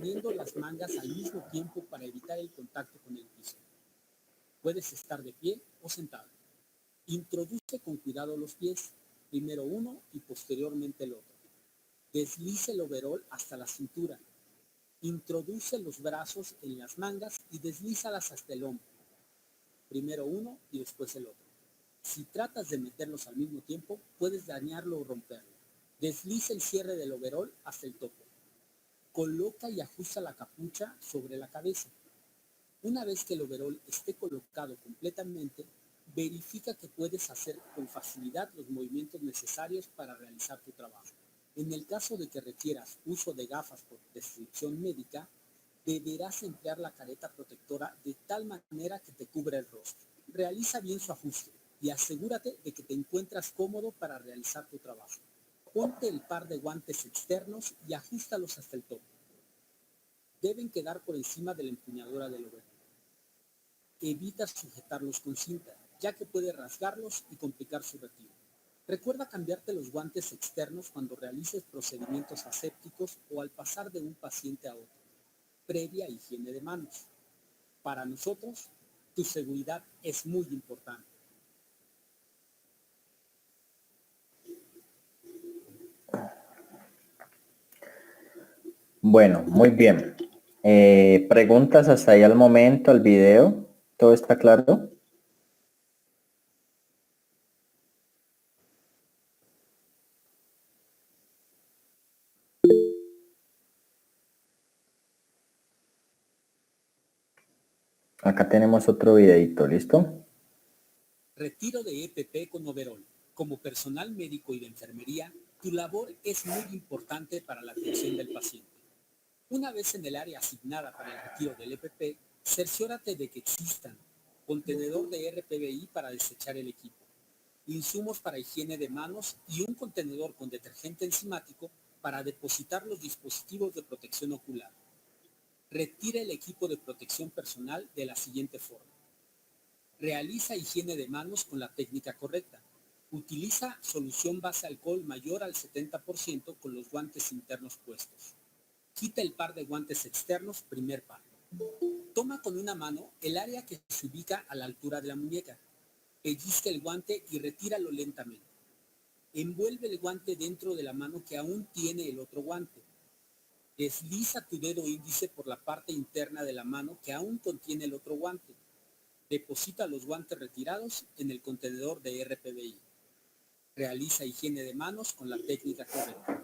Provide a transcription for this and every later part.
sosteniendo las mangas al mismo tiempo para evitar el contacto con el piso. Puedes estar de pie o sentado. Introduce con cuidado los pies, primero uno y posteriormente el otro. Deslice el overol hasta la cintura. Introduce los brazos en las mangas y deslízalas hasta el hombro. Primero uno y después el otro. Si tratas de meterlos al mismo tiempo, puedes dañarlo o romperlo. Desliza el cierre del overol hasta el tope. Coloca y ajusta la capucha sobre la cabeza. Una vez que el overol esté colocado completamente, verifica que puedes hacer con facilidad los movimientos necesarios para realizar tu trabajo. En el caso de que requieras uso de gafas por prescripción médica, deberás emplear la careta protectora de tal manera que te cubra el rostro. Realiza bien su ajuste y asegúrate de que te encuentras cómodo para realizar tu trabajo. Ponte el par de guantes externos y ajustalos hasta el tope. Deben quedar por encima de la empuñadura del overol. Evita sujetarlos con cinta, ya que puede rasgarlos y complicar su retiro. Recuerda cambiarte los guantes externos cuando realices procedimientos asépticos o al pasar de un paciente a otro, previa higiene de manos. Para nosotros, tu seguridad es muy importante. Bueno, muy bien. ¿Preguntas hasta ahí al momento, al video? ¿Todo está claro? Acá tenemos otro videito, ¿listo? Retiro de EPP con overol. Como personal médico y de enfermería, tu labor es muy importante para la atención del paciente. Una vez en el área asignada para el retiro del EPP, cerciórate de que existan contenedor de RPBI para desechar el equipo, insumos para higiene de manos y un contenedor con detergente enzimático para depositar los dispositivos de protección ocular. Retira el equipo de protección personal de la siguiente forma. Realiza higiene de manos con la técnica correcta. Utiliza solución base alcohol mayor al 70% con los guantes internos puestos. Quita el par de guantes externos, primer par. Toma con una mano el área que se ubica a la altura de la muñeca. Pellizca el guante y retíralo lentamente. Envuelve el guante dentro de la mano que aún tiene el otro guante. Desliza tu dedo índice por la parte interna de la mano que aún contiene el otro guante. Deposita los guantes retirados en el contenedor de RPBI. Realiza higiene de manos con la técnica correcta.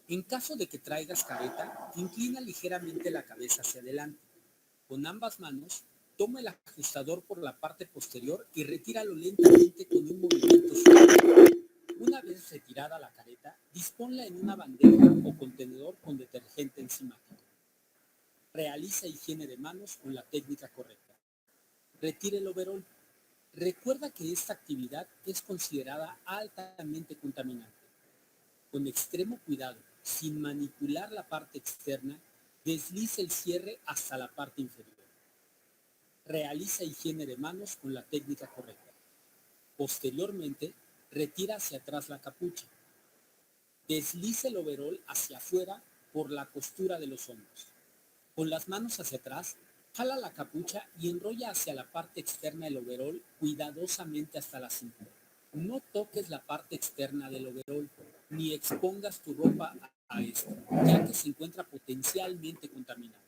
En caso de que traigas careta, inclina ligeramente la cabeza hacia adelante. Con ambas manos, toma el ajustador por la parte posterior y retíralo lentamente con un movimiento suave. Una vez retirada la careta, disponla en una bandeja o contenedor con detergente enzimático. Realiza higiene de manos con la técnica correcta. Retire el overol. Recuerda que esta actividad es considerada altamente contaminante. Con extremo cuidado, sin manipular la parte externa, desliza el cierre hasta la parte inferior. Realiza higiene de manos con la técnica correcta. Posteriormente, retira hacia atrás la capucha. Desliza el overol hacia afuera por la costura de los hombros. Con las manos hacia atrás, jala la capucha y enrolla hacia la parte externa del overol cuidadosamente hasta la cintura. No toques la parte externa del overol, ni expongas tu ropa a esto, ya que se encuentra potencialmente contaminado.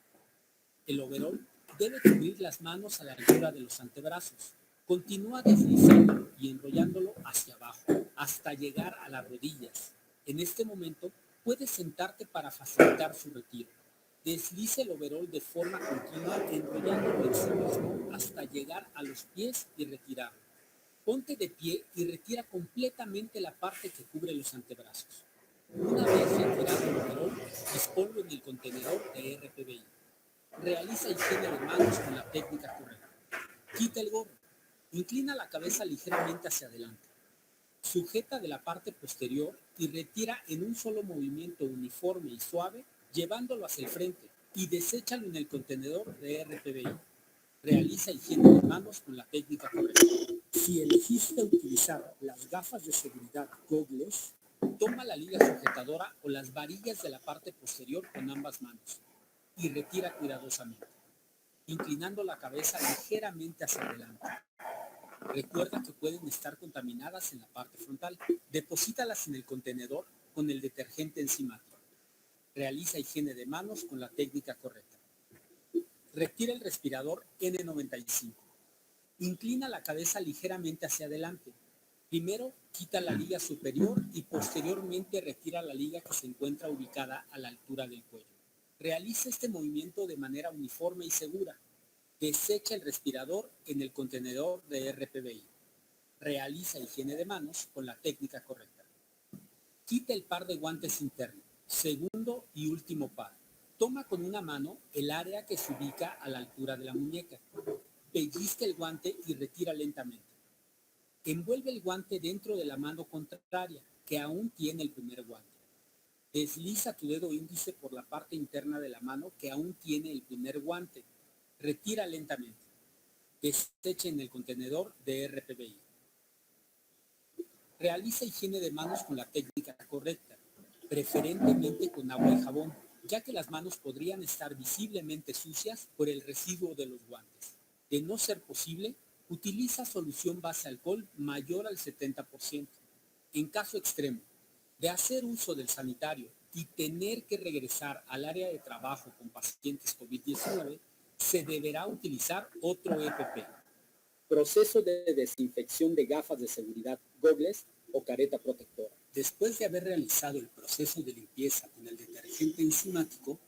El overol debe cubrir las manos a la altura de los antebrazos. Continúa deslizándolo y enrollándolo hacia abajo, hasta llegar a las rodillas. En este momento, puedes sentarte para facilitar su retiro. Deslice el overol de forma continua, enrollándolo en sí mismo hasta llegar a los pies y retirarlo. Ponte de pie y retira completamente la parte que cubre los antebrazos. Una vez retirado el overol, disponlo en el contenedor de RPBI. Realiza higiene de manos con la técnica correcta. Quita el gorro. Inclina la cabeza ligeramente hacia adelante. Sujeta de la parte posterior y retira en un solo movimiento uniforme y suave, llevándolo hacia el frente, y deséchalo en el contenedor de RPBI. Realiza higiene de manos con la técnica correcta. Si elegiste utilizar las gafas de seguridad goggles, toma la liga sujetadora o las varillas de la parte posterior con ambas manos. y retira cuidadosamente, inclinando la cabeza ligeramente hacia adelante. Recuerda que pueden estar contaminadas en la parte frontal. Deposítalas en el contenedor con el detergente enzimático. Realiza higiene de manos con la técnica correcta. Retira el respirador N95. Inclina la cabeza ligeramente hacia adelante. Primero, quita la liga superior y posteriormente retira la liga que se encuentra ubicada a la altura del cuello. Realiza este movimiento de manera uniforme y segura. Desecha el respirador en el contenedor de RPBI. Realiza higiene de manos con la técnica correcta. Quita el par de guantes interno, segundo y último par. Toma con una mano el área que se ubica a la altura de la muñeca. Pellizca el guante y retira lentamente. Envuelve el guante dentro de la mano contraria, que aún tiene el primer guante. Desliza tu dedo índice por la parte interna de la mano que aún tiene el primer guante. Retira lentamente. Desecha en el contenedor de RPBI. Realiza higiene de manos con la técnica correcta, preferentemente con agua y jabón, ya que las manos podrían estar visiblemente sucias por el residuo de los guantes. De no ser posible, utiliza solución base alcohol mayor al 70%. En caso extremo, de hacer uso del sanitario y tener que regresar al área de trabajo con pacientes COVID-19, se deberá utilizar otro EPP. Proceso de desinfección de gafas de seguridad, gogles o careta protectora. Después de haber realizado el proceso de limpieza con el detergente enzimático,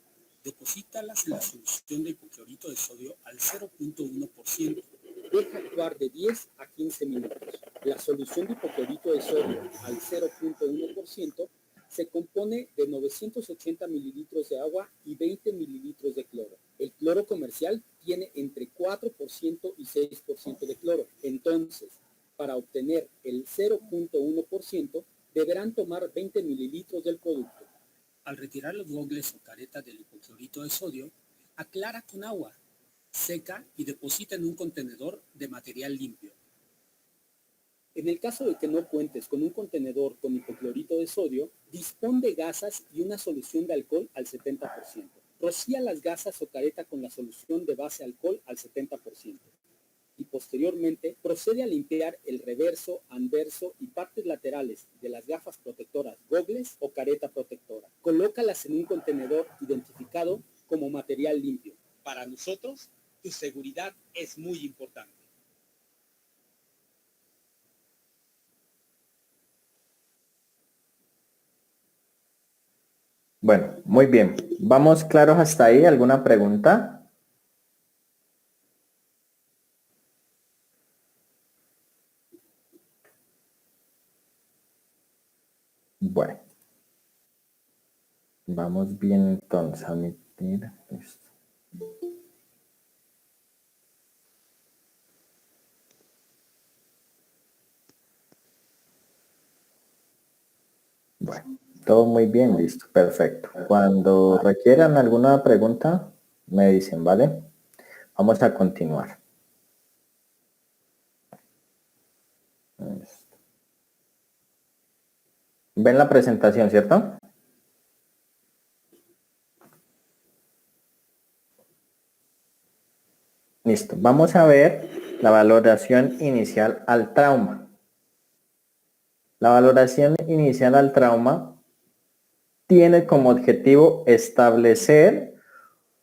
deposítalas en la solución de hipoclorito de sodio al 0.1%. Deja actuar de 10 a 15 minutos. La solución de hipoclorito de sodio al 0.1% se compone de 980 mililitros de agua y 20 mililitros de cloro. El cloro comercial tiene entre 4% y 6% de cloro. Entonces, para obtener el 0.1%, deberán tomar 20 mililitros del producto. Al retirar los gogles o caretas del hipoclorito de sodio, aclara con agua, seca y deposita en un contenedor de material limpio. En el caso de que no cuentes con un contenedor con hipoclorito de sodio, dispón de gasas y una solución de alcohol al 70%. Rocía las gasas o careta con la solución de base alcohol al 70%. Y posteriormente procede a limpiar el reverso, anverso y partes laterales de las gafas protectoras, gogles o careta protectora. Colócalas en un contenedor identificado como material limpio. Para nosotros, tu seguridad es muy importante. Bueno, muy bien. ¿Vamos claros hasta ahí? ¿Alguna pregunta? Bueno. Vamos bien entonces a omitir esto. Bueno, todo muy bien, listo, perfecto. Cuando requieran alguna pregunta, me dicen, ¿vale? Vamos a continuar. ¿Ven la presentación, cierto? Listo, vamos a ver la valoración inicial al trauma. La valoración inicial al trauma tiene como objetivo establecer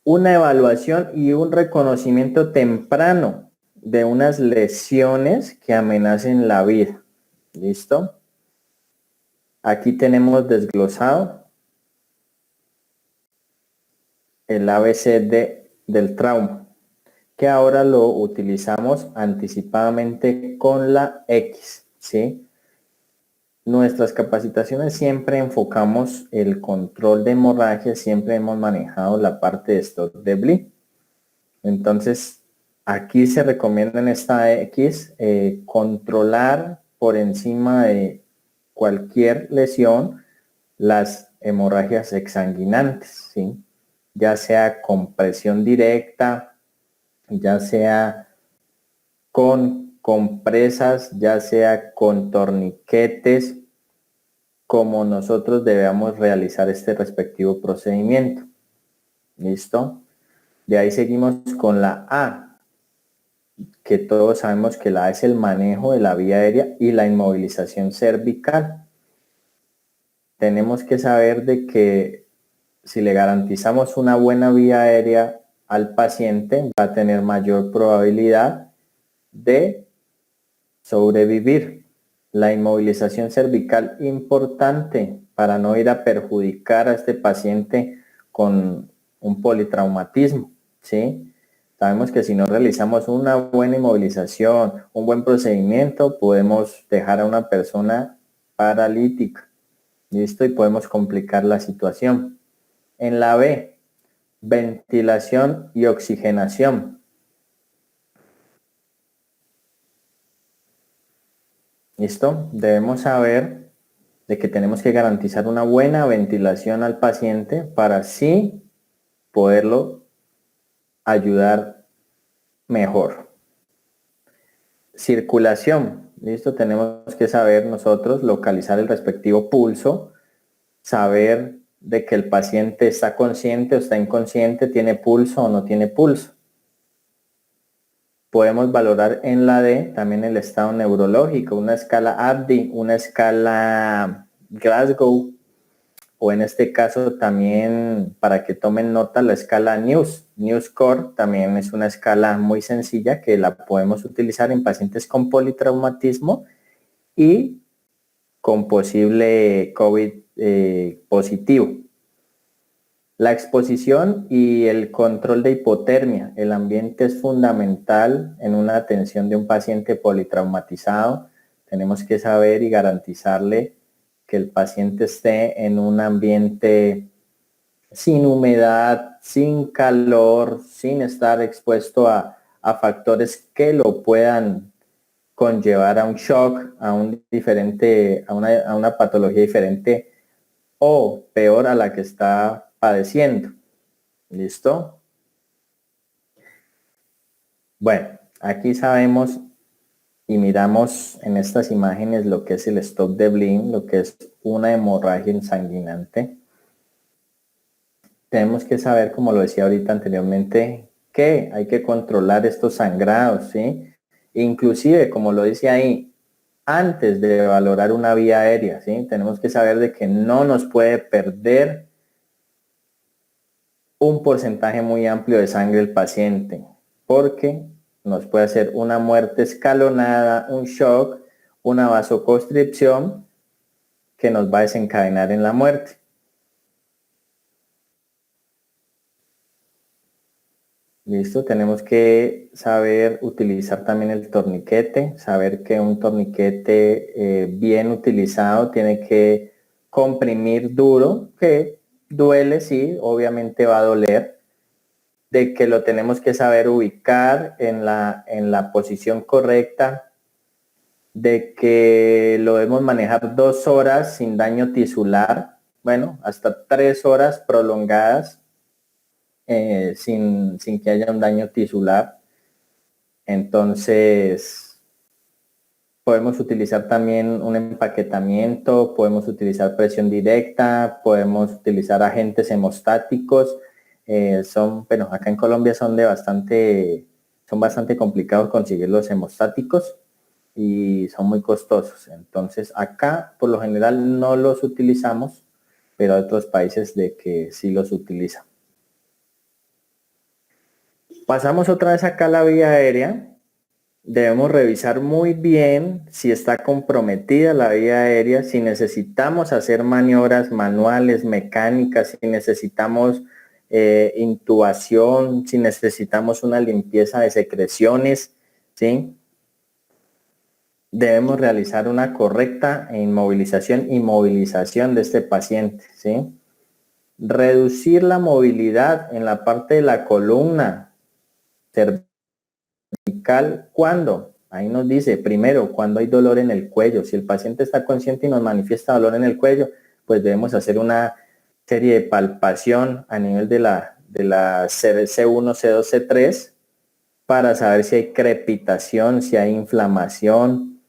una evaluación y un reconocimiento temprano de unas lesiones que amenacen la vida. ¿Listo? Aquí tenemos desglosado el ABCD del trauma, que ahora lo utilizamos anticipadamente con la X, ¿sí? Nuestras capacitaciones siempre enfocamos el control de hemorragia, siempre hemos manejado la parte de stock de Blee. Entonces, aquí se recomienda en esta X controlar por encima de cualquier lesión las hemorragias exsanguinantes, ¿sí? Ya sea con presión directa, ya sea con compresas, ya sea con torniquetes, como nosotros debemos realizar este respectivo procedimiento. ¿Listo? De ahí seguimos con la A, que todos sabemos que la A es el manejo de la vía aérea y la inmovilización cervical. Tenemos que saber de que si le garantizamos una buena vía aérea al paciente, va a tener mayor probabilidad de sobrevivir. La inmovilización cervical importante para no ir a perjudicar a este paciente con un politraumatismo, ¿sí? Sabemos que si no realizamos una buena inmovilización, un buen procedimiento, podemos dejar a una persona paralítica, ¿listo? Y podemos complicar la situación. En la B, ventilación y oxigenación. ¿Listo? Debemos saber de que tenemos que garantizar una buena ventilación al paciente para así poderlo ayudar mejor. Circulación. ¿Listo? Tenemos que saber nosotros localizar el respectivo pulso, saber de que el paciente está consciente o está inconsciente, tiene pulso o no tiene pulso. Podemos valorar en la D también el estado neurológico, una escala ABDI, una escala Glasgow, o en este caso también para que tomen nota la escala News Score, también es una escala muy sencilla que la podemos utilizar en pacientes con politraumatismo y con posible COVID positivo. La exposición y el control de hipotermia. El ambiente es fundamental en una atención de un paciente politraumatizado. Tenemos que saber y garantizarle que el paciente esté en un ambiente sin humedad, sin calor, sin estar expuesto a factores que lo puedan conllevar a un shock, a una patología diferente o peor a la que está padeciendo. ¿Listo? Bueno, aquí sabemos y miramos en estas imágenes lo que es el stop de Blin, lo que es una hemorragia insanguinante. Tenemos que saber, como lo decía ahorita anteriormente, que hay que controlar estos sangrados, ¿sí? Inclusive, como lo dice ahí, antes de valorar una vía aérea, ¿sí? Tenemos que saber de que no nos puede perder un porcentaje muy amplio de sangre el paciente, porque nos puede hacer una muerte escalonada, un shock, una vasoconstricción que nos va a desencadenar en la muerte. Listo, tenemos que saber utilizar también el torniquete, saber que un torniquete bien utilizado tiene que comprimir duro, que duele, sí, obviamente va a doler, de que lo tenemos que saber ubicar en la posición correcta, de que lo debemos manejar 2 horas sin daño tisular, bueno, hasta 3 horas prolongadas sin que haya un daño tisular. Entonces, podemos utilizar también un empaquetamiento, podemos utilizar presión directa, podemos utilizar agentes hemostáticos. Bueno, acá en Colombia son bastante complicados conseguir los hemostáticos y son muy costosos. Entonces, acá por lo general no los utilizamos, pero hay otros países de que sí los utilizan. Pasamos otra vez acá a la vía aérea. Debemos revisar muy bien si está comprometida la vía aérea, si necesitamos hacer maniobras manuales, mecánicas, si necesitamos intubación, si necesitamos una limpieza de secreciones, ¿sí? Debemos realizar una correcta inmovilización y movilización de este paciente, ¿sí? Reducir la movilidad en la parte de la columna cervical, ¿cuándo? Ahí nos dice, primero, cuando hay dolor en el cuello. Si el paciente está consciente y nos manifiesta dolor en el cuello, pues debemos hacer una serie de palpación a nivel de la C1, C2, C3 para saber si hay crepitación, si hay inflamación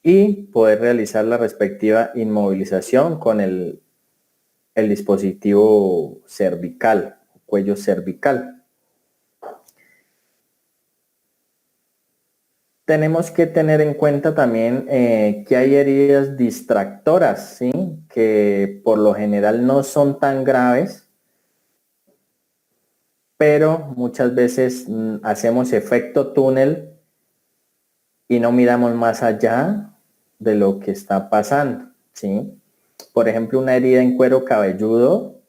y poder realizar la respectiva inmovilización con el el dispositivo cervical, cuello cervical. Tenemos que tener en cuenta también que hay heridas distractoras, ¿sí? Que por lo general no son tan graves, pero muchas veces hacemos efecto túnel y no miramos más allá de lo que está pasando, ¿sí? Por ejemplo, una herida en cuero cabelludo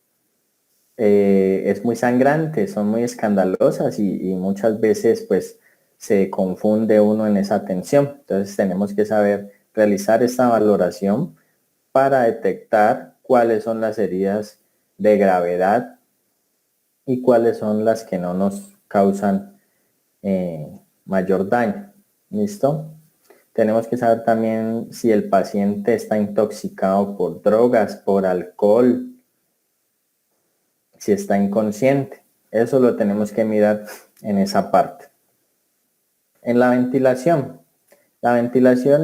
es muy sangrante, son muy escandalosas y muchas veces pues se confunde uno en esa atención. Entonces tenemos que saber realizar esta valoración para detectar cuáles son las heridas de gravedad y cuáles son las que no nos causan mayor daño. ¿Listo? Tenemos que saber también si el paciente está intoxicado por drogas, por alcohol, si está inconsciente. Eso lo tenemos que mirar en esa parte. En la ventilación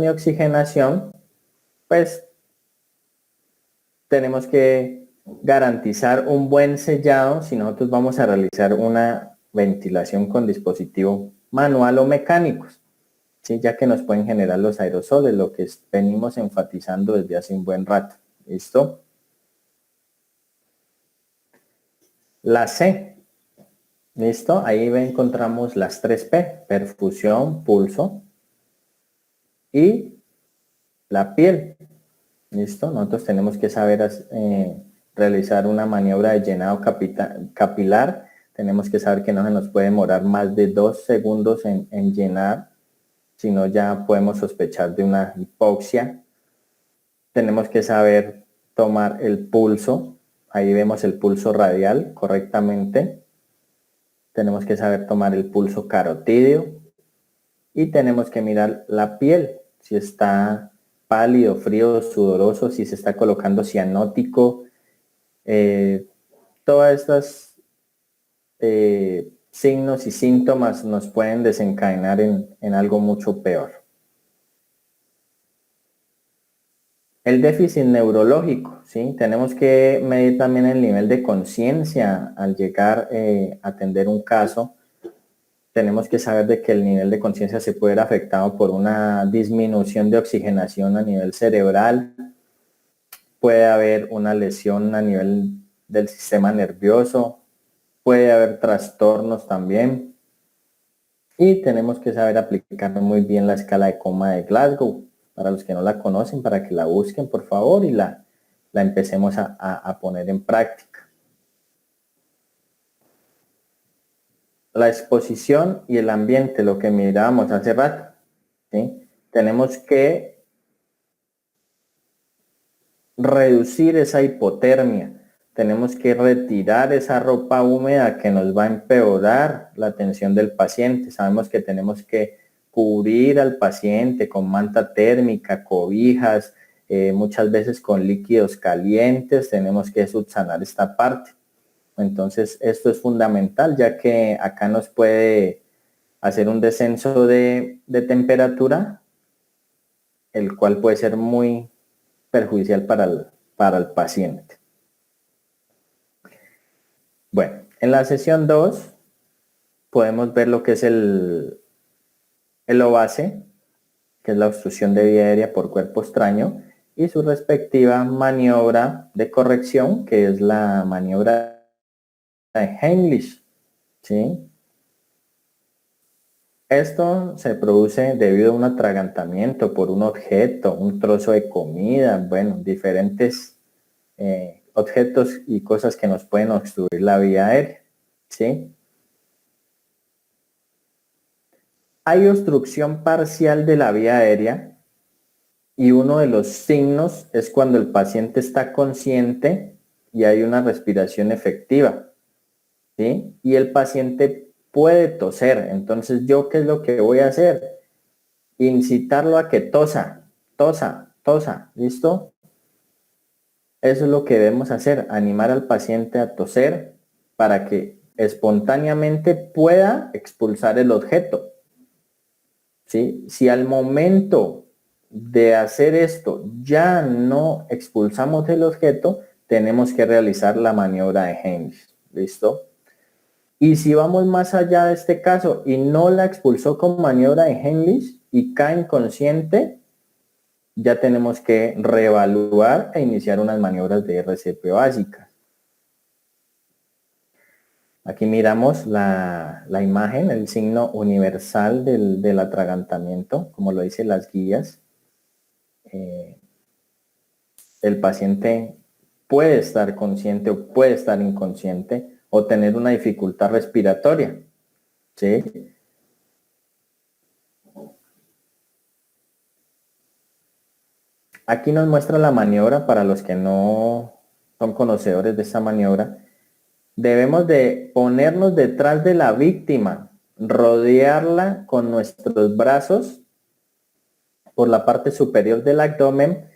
y oxigenación, pues tenemos que garantizar un buen sellado si nosotros vamos a realizar una ventilación con dispositivo manual o mecánicos, ¿sí? Ya que nos pueden generar los aerosoles, lo que venimos enfatizando desde hace un buen rato. ¿Listo? La C. ¿Listo? Ahí encontramos las 3P, perfusión, pulso y la piel. ¿Listo? Nosotros tenemos que saber realizar una maniobra de llenado capilar. Tenemos que saber que no se nos puede demorar más de 2 segundos en llenar, si no ya podemos sospechar de una hipoxia. Tenemos que saber tomar el pulso. Ahí vemos el pulso radial correctamente. Tenemos que saber tomar el pulso carotídeo. Y tenemos que mirar la piel, si está pálido, frío, sudoroso, si se está colocando cianótico. Todas estas signos y síntomas nos pueden desencadenar en algo mucho peor. El déficit neurológico, ¿sí? Tenemos que medir también el nivel de conciencia al llegar a atender un caso. Tenemos que saber de que el nivel de conciencia se puede ver afectado por una disminución de oxigenación a nivel cerebral. Puede haber una lesión a nivel del sistema nervioso. Puede haber trastornos también. Y tenemos que saber aplicar muy bien la escala de coma de Glasgow. Para los que no la conocen, para que la busquen, por favor, y la empecemos a poner en práctica. La exposición y el ambiente, lo que mirábamos hace rato, ¿sí? Tenemos que reducir esa hipotermia. Tenemos que retirar esa ropa húmeda que nos va a empeorar la atención del paciente. Sabemos que tenemos que cubrir al paciente con manta térmica, cobijas, muchas veces con líquidos calientes. Tenemos que subsanar esta parte. Entonces, esto es fundamental, ya que acá nos puede hacer un descenso de temperatura, el cual puede ser muy perjudicial para el paciente. Bueno, en la sesión 2 podemos ver lo que es el OVACE, que es la obstrucción de vía aérea por cuerpo extraño, y su respectiva maniobra de corrección, que es la maniobra de Heimlich, ¿sí? Esto se produce debido a un atragantamiento por un objeto, un trozo de comida, bueno, diferentes objetos y cosas que nos pueden obstruir la vía aérea, ¿sí? Hay obstrucción parcial de la vía aérea y uno de los signos es cuando el paciente está consciente y hay una respiración efectiva, ¿sí? Y el paciente puede toser. Entonces, ¿yo qué es lo que voy a hacer? Incitarlo a que tosa, ¿listo? Eso es lo que debemos hacer, animar al paciente a toser para que espontáneamente pueda expulsar el objeto, ¿sí? Si al momento de hacer esto ya no expulsamos el objeto, tenemos que realizar la maniobra de Heimlich. ¿Listo? Y si vamos más allá de este caso y no la expulsó con maniobra de Heimlich y cae inconsciente, ya tenemos que reevaluar e iniciar unas maniobras de RCP básicas. Aquí miramos la imagen, el signo universal del atragantamiento, como lo dicen las guías. El paciente puede estar consciente o puede estar inconsciente o tener una dificultad respiratoria, ¿sí? Aquí nos muestra la maniobra para los que no son conocedores de esta maniobra. Debemos de ponernos detrás de la víctima, rodearla con nuestros brazos por la parte superior del abdomen,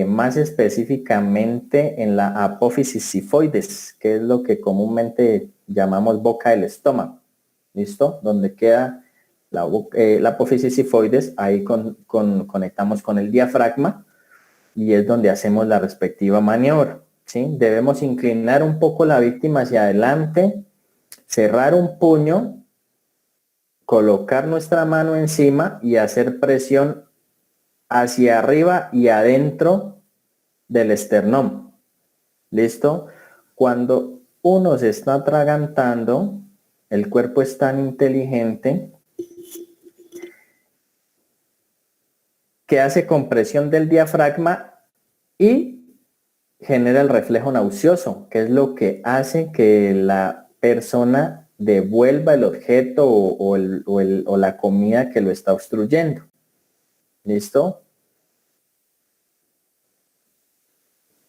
más específicamente en la apófisis sifoides, que es lo que comúnmente llamamos boca del estómago. ¿Listo? Donde queda la apófisis sifoides, ahí conectamos con el diafragma y es donde hacemos la respectiva maniobra. ¿Sí? Debemos inclinar un poco la víctima hacia adelante, cerrar un puño, colocar nuestra mano encima y hacer presión hacia arriba y adentro del esternón. ¿Listo? Cuando uno se está atragantando, el cuerpo es tan inteligente que hace compresión del diafragma y genera el reflejo nauseoso, que es lo que hace que la persona devuelva el objeto o la comida que lo está obstruyendo. ¿Listo?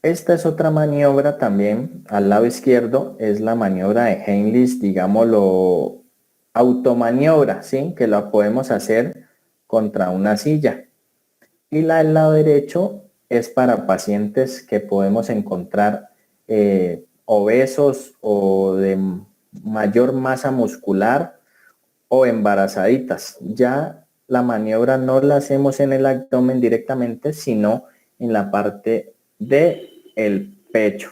Esta es otra maniobra también, al lado izquierdo, es la maniobra de Heimlich, digámoslo, automaniobra, ¿sí? Que la podemos hacer contra una silla. Y la del lado derecho es para pacientes que podemos encontrar obesos o de mayor masa muscular o embarazaditas. Ya la maniobra no la hacemos en el abdomen directamente, sino en la parte del pecho.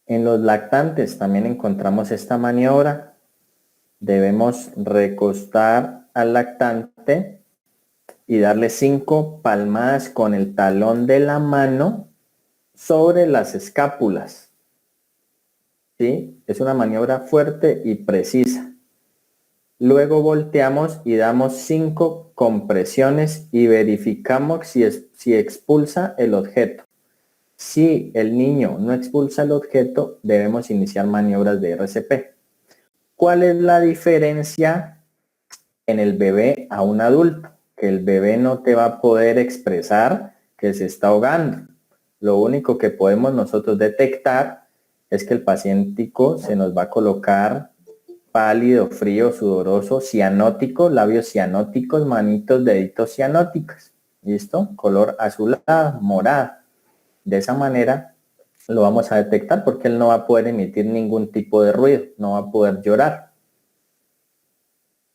En los lactantes también encontramos esta maniobra. Debemos recostar al lactante y darle 5 palmadas con el talón de la mano sobre las escápulas. ¿Sí? Es una maniobra fuerte y precisa. Luego volteamos y damos 5 compresiones y verificamos si expulsa el objeto. Si el niño no expulsa el objeto, debemos iniciar maniobras de RCP. ¿Cuál es la diferencia en el bebé a un adulto? Que el bebé no te va a poder expresar que se está ahogando. Lo único que podemos nosotros detectar es que el pacientico se nos va a colocar pálido, frío, sudoroso, cianótico, labios cianóticos, manitos, deditos cianóticos. ¿Listo? Color azulado, morado. De esa manera lo vamos a detectar porque él no va a poder emitir ningún tipo de ruido, no va a poder llorar.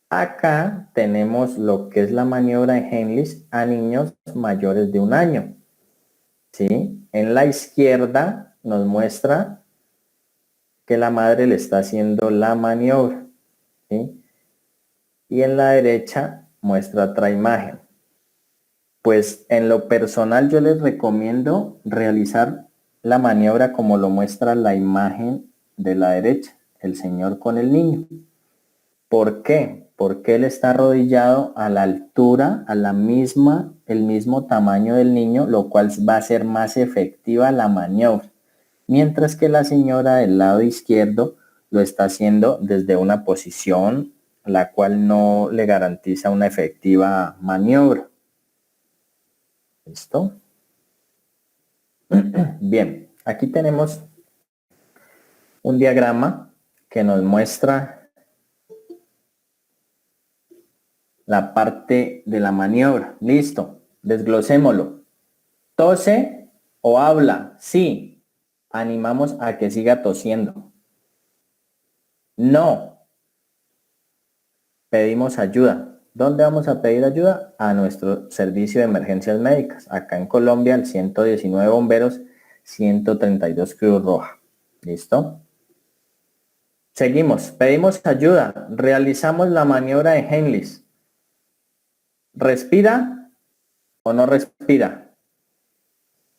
Acá tenemos lo que es la maniobra de Heimlich a niños mayores de 1 año. ¿Sí? En la izquierda nos muestra que la madre le está haciendo la maniobra. ¿Sí? Y en la derecha muestra otra imagen. Pues en lo personal yo les recomiendo realizar la maniobra como lo muestra la imagen de la derecha, el señor con el niño. ¿Por qué? Porque él está arrodillado a la altura, el mismo tamaño del niño, lo cual va a ser más efectiva la maniobra. Mientras que la señora del lado izquierdo lo está haciendo desde una posición la cual no le garantiza una efectiva maniobra. ¿Listo? Bien, aquí tenemos un diagrama que nos muestra la parte de la maniobra. Listo, desglosémoslo. ¿Tose o habla? Sí. Animamos a que siga tosiendo. No. Pedimos ayuda. ¿Dónde vamos a pedir ayuda? A nuestro servicio de emergencias médicas. Acá en Colombia, el 119 bomberos, 132 Cruz Roja. ¿Listo? Seguimos. Pedimos ayuda. Realizamos la maniobra de Heimlich. ¿Respira o no respira?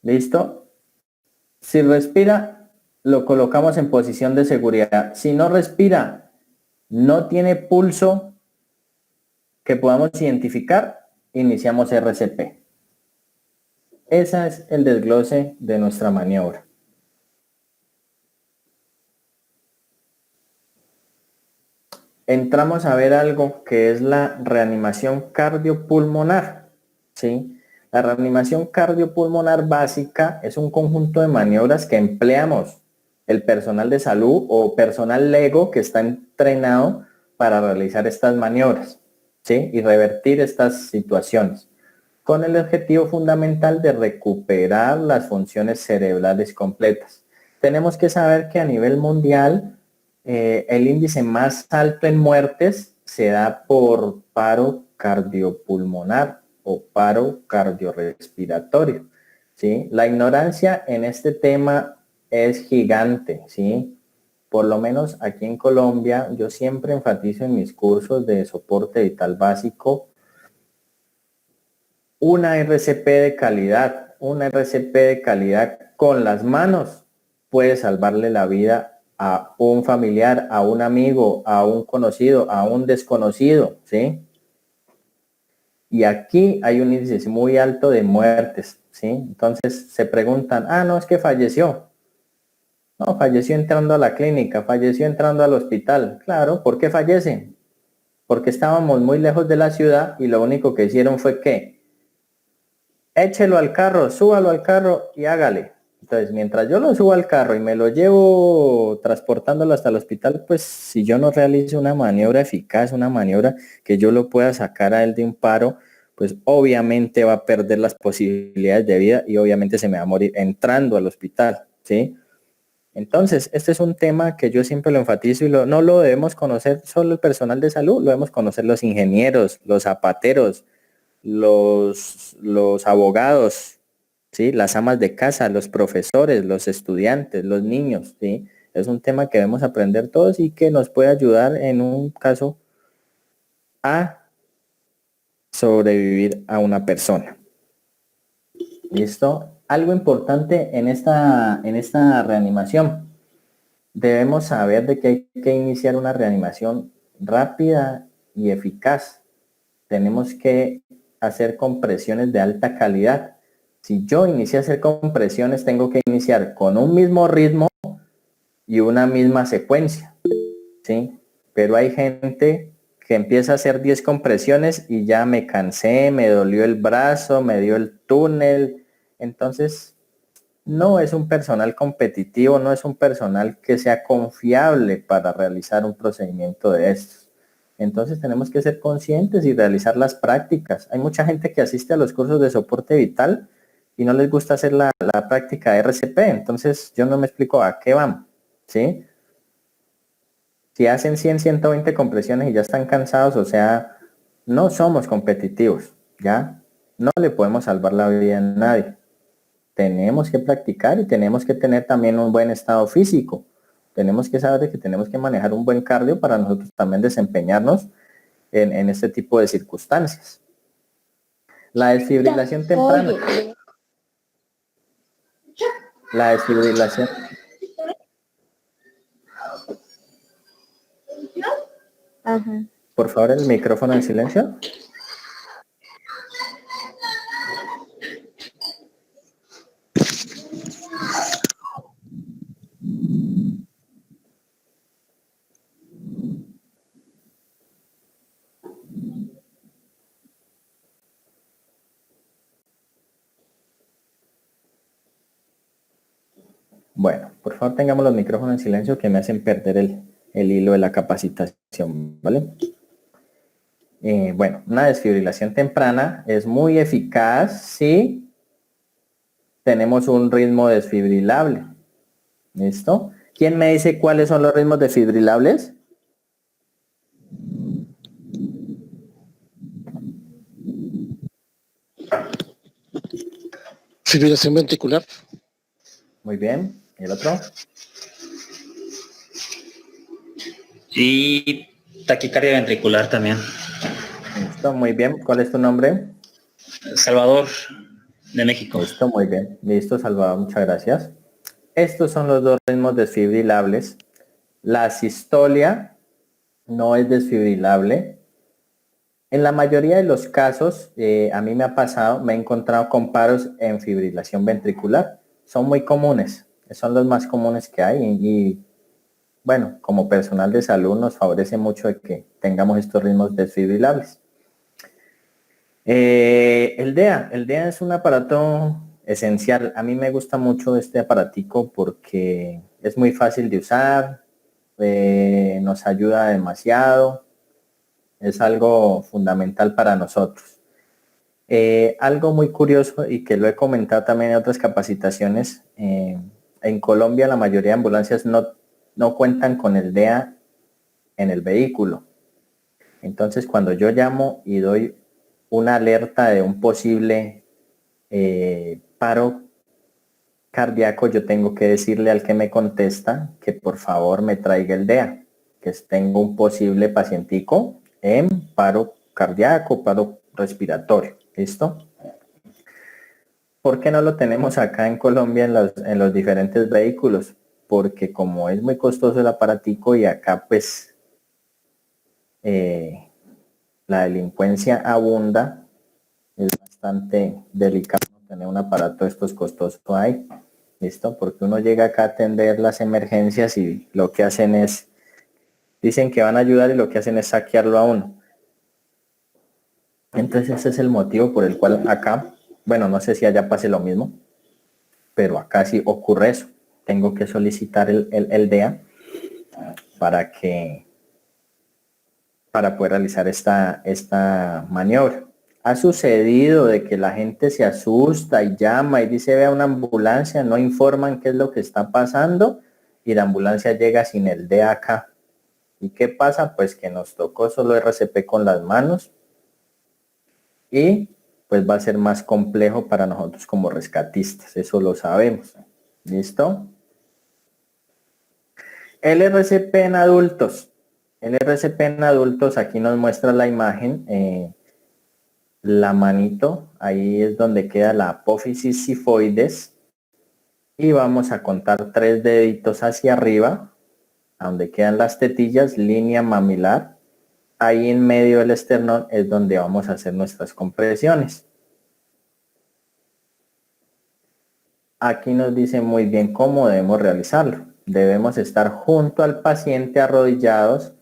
¿Listo? Si respira, lo colocamos en posición de seguridad. Si no respira, no tiene pulso que podamos identificar, iniciamos RCP. Ese es el desglose de nuestra maniobra. Entramos a ver algo que es la reanimación cardiopulmonar, ¿sí? La reanimación cardiopulmonar básica es un conjunto de maniobras que empleamos el personal de salud o personal lego que está entrenado para realizar estas maniobras, ¿sí? Y revertir estas situaciones, con el objetivo fundamental de recuperar las funciones cerebrales completas. Tenemos que saber que a nivel mundial el índice más alto en muertes se da por paro cardiopulmonar o paro cardiorrespiratorio, ¿sí? La ignorancia en este tema es gigante, ¿sí? Por lo menos aquí en Colombia, yo siempre enfatizo en mis cursos de soporte vital básico una RCP de calidad. Una RCP de calidad con las manos puede salvarle la vida a un familiar, a un amigo, a un conocido, a un desconocido, ¿sí? Y aquí hay un índice muy alto de muertes, ¿sí? Entonces se preguntan, no, es que falleció. No, falleció entrando a la clínica, falleció entrando al hospital. Claro, ¿por qué fallece? Porque estábamos muy lejos de la ciudad y lo único que hicieron fue que échelo al carro, súbalo al carro y hágale. Entonces, mientras yo lo subo al carro y me lo llevo transportándolo hasta el hospital, pues si yo no realizo una maniobra eficaz, una maniobra que yo lo pueda sacar a él de un paro, pues obviamente va a perder las posibilidades de vida y obviamente se me va a morir entrando al hospital, ¿sí? Entonces, este es un tema que yo siempre lo enfatizo y no lo debemos conocer solo el personal de salud, lo debemos conocer los ingenieros, los zapateros, los abogados, ¿sí? Las amas de casa, los profesores, los estudiantes, los niños, ¿sí? Es un tema que debemos aprender todos y que nos puede ayudar en un caso a sobrevivir a una persona. ¿Listo? Algo importante en esta reanimación. Debemos saber de que hay que iniciar una reanimación rápida y eficaz. Tenemos que hacer compresiones de alta calidad. Si yo inicié a hacer compresiones, tengo que iniciar con un mismo ritmo y una misma secuencia, ¿sí? Pero hay gente que empieza a hacer 10 compresiones y ya me cansé, me dolió el brazo, me dio el túnel. Entonces, no es un personal competitivo, no es un personal que sea confiable para realizar un procedimiento de estos. Entonces tenemos que ser conscientes y realizar las prácticas. Hay mucha gente que asiste a los cursos de soporte vital y no les gusta hacer la práctica de RCP. Entonces yo no me explico a qué van, ¿sí? Si hacen 100, 120 compresiones y ya están cansados, o sea, no somos competitivos, ¿ya? No le podemos salvar la vida a nadie. Tenemos que practicar y tenemos que tener también un buen estado físico. Tenemos que saber que tenemos que manejar un buen cardio para nosotros también desempeñarnos en este tipo de circunstancias. La desfibrilación temprana. La desfibrilación. Ajá. Por favor, el micrófono en silencio. Bueno, por favor tengamos los micrófonos en silencio que me hacen perder el hilo de la capacitación, ¿vale? Bueno, una desfibrilación temprana es muy eficaz si tenemos un ritmo desfibrilable. ¿Listo? ¿Quién me dice cuáles son los ritmos desfibrilables? Fibrilación ventricular. Muy bien. ¿Y el otro? Y taquicardia ventricular también. Listo, muy bien. ¿Cuál es tu nombre? Salvador, de México. Listo, muy bien. Listo, Salvador, muchas gracias. Estos son los dos ritmos desfibrilables. La sistolia no es desfibrilable. En la mayoría de los casos, a mí me ha pasado, me he encontrado con paros en fibrilación ventricular. Son muy comunes, son los más comunes que hay y bueno, como personal de salud nos favorece mucho de que tengamos estos ritmos desfibrilables. El DEA es un aparato esencial. A mí me gusta mucho este aparatico porque es muy fácil de usar, nos ayuda demasiado, es algo fundamental para nosotros. Algo muy curioso y que lo he comentado también en otras capacitaciones, en Colombia la mayoría de ambulancias no cuentan con el DEA en el vehículo. Entonces cuando yo llamo y doy una alerta de un posible paro cardíaco, yo tengo que decirle al que me contesta que por favor me traiga el DEA, que tengo un posible pacientico en paro cardíaco, paro respiratorio. ¿Listo? ¿Por qué no lo tenemos acá en Colombia en los diferentes vehículos? Porque como es muy costoso el aparatico y acá pues la delincuencia abunda, es bastante delicado tener un aparato de estos costosos ahí. ¿Listo? Porque uno llega acá a atender las emergencias y lo que hacen es, dicen que van a ayudar y lo que hacen es saquearlo a uno. Entonces ese es el motivo por el cual acá, bueno, no sé si allá pase lo mismo, pero acá sí ocurre eso. Tengo que solicitar el DEA para poder realizar esta maniobra. Ha sucedido de que la gente se asusta y llama y dice ve a una ambulancia, no informan qué es lo que está pasando y la ambulancia llega sin el DEA acá. ¿Y qué pasa? Pues que nos tocó solo RCP con las manos y pues va a ser más complejo para nosotros como rescatistas, eso lo sabemos. ¿Listo? El RCP en adultos. El RCP en adultos, aquí nos muestra la imagen, la manito, ahí es donde queda la apófisis sifoides. Y vamos a contar 3 deditos hacia arriba, a donde quedan las tetillas, línea mamilar. Ahí en medio del esternón es donde vamos a hacer nuestras compresiones. Aquí nos dice muy bien cómo debemos realizarlo. Debemos estar junto al paciente arrodillados,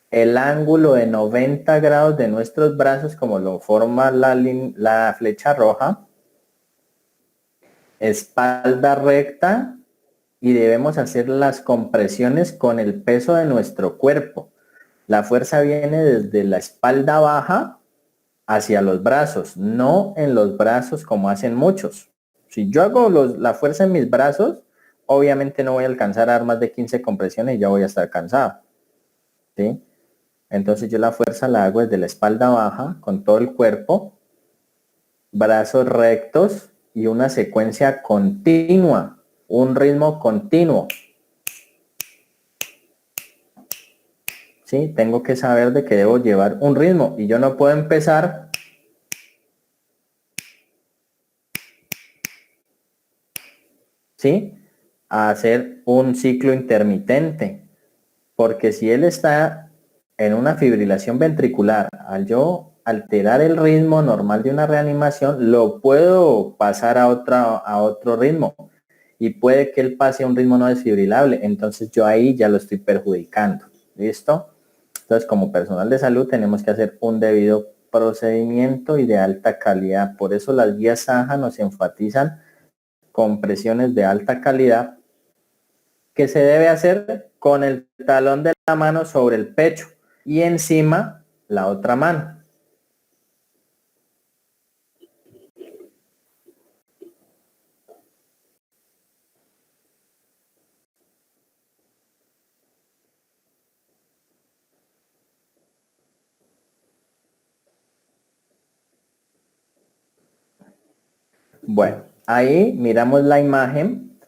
el ángulo de 90 grados de nuestros brazos, como lo forma la flecha roja, espalda recta, y debemos hacer las compresiones con el peso de nuestro cuerpo. La fuerza viene desde la espalda baja hacia los brazos, no en los brazos como hacen muchos. Si yo hago la fuerza en mis brazos, obviamente no voy a alcanzar a dar más de 15 compresiones y ya voy a estar cansado. ¿Sí? Entonces yo la fuerza la hago desde la espalda baja con todo el cuerpo, brazos rectos y una secuencia continua, un ritmo continuo. ¿Sí? Tengo que saber de que debo llevar un ritmo y yo no puedo empezar ¿sí? A hacer un ciclo intermitente, porque si él está en una fibrilación ventricular, al yo alterar el ritmo normal de una reanimación, lo puedo pasar a otro ritmo y puede que él pase a un ritmo no desfibrilable, entonces yo ahí ya lo estoy perjudicando. ¿Listo? Entonces, como personal de salud tenemos que hacer un debido procedimiento y de alta calidad. Por eso las guías SAHA nos enfatizan compresiones de alta calidad que se debe hacer con el talón de la mano sobre el pecho y encima la otra mano. Bueno, Ahí miramos la imagen.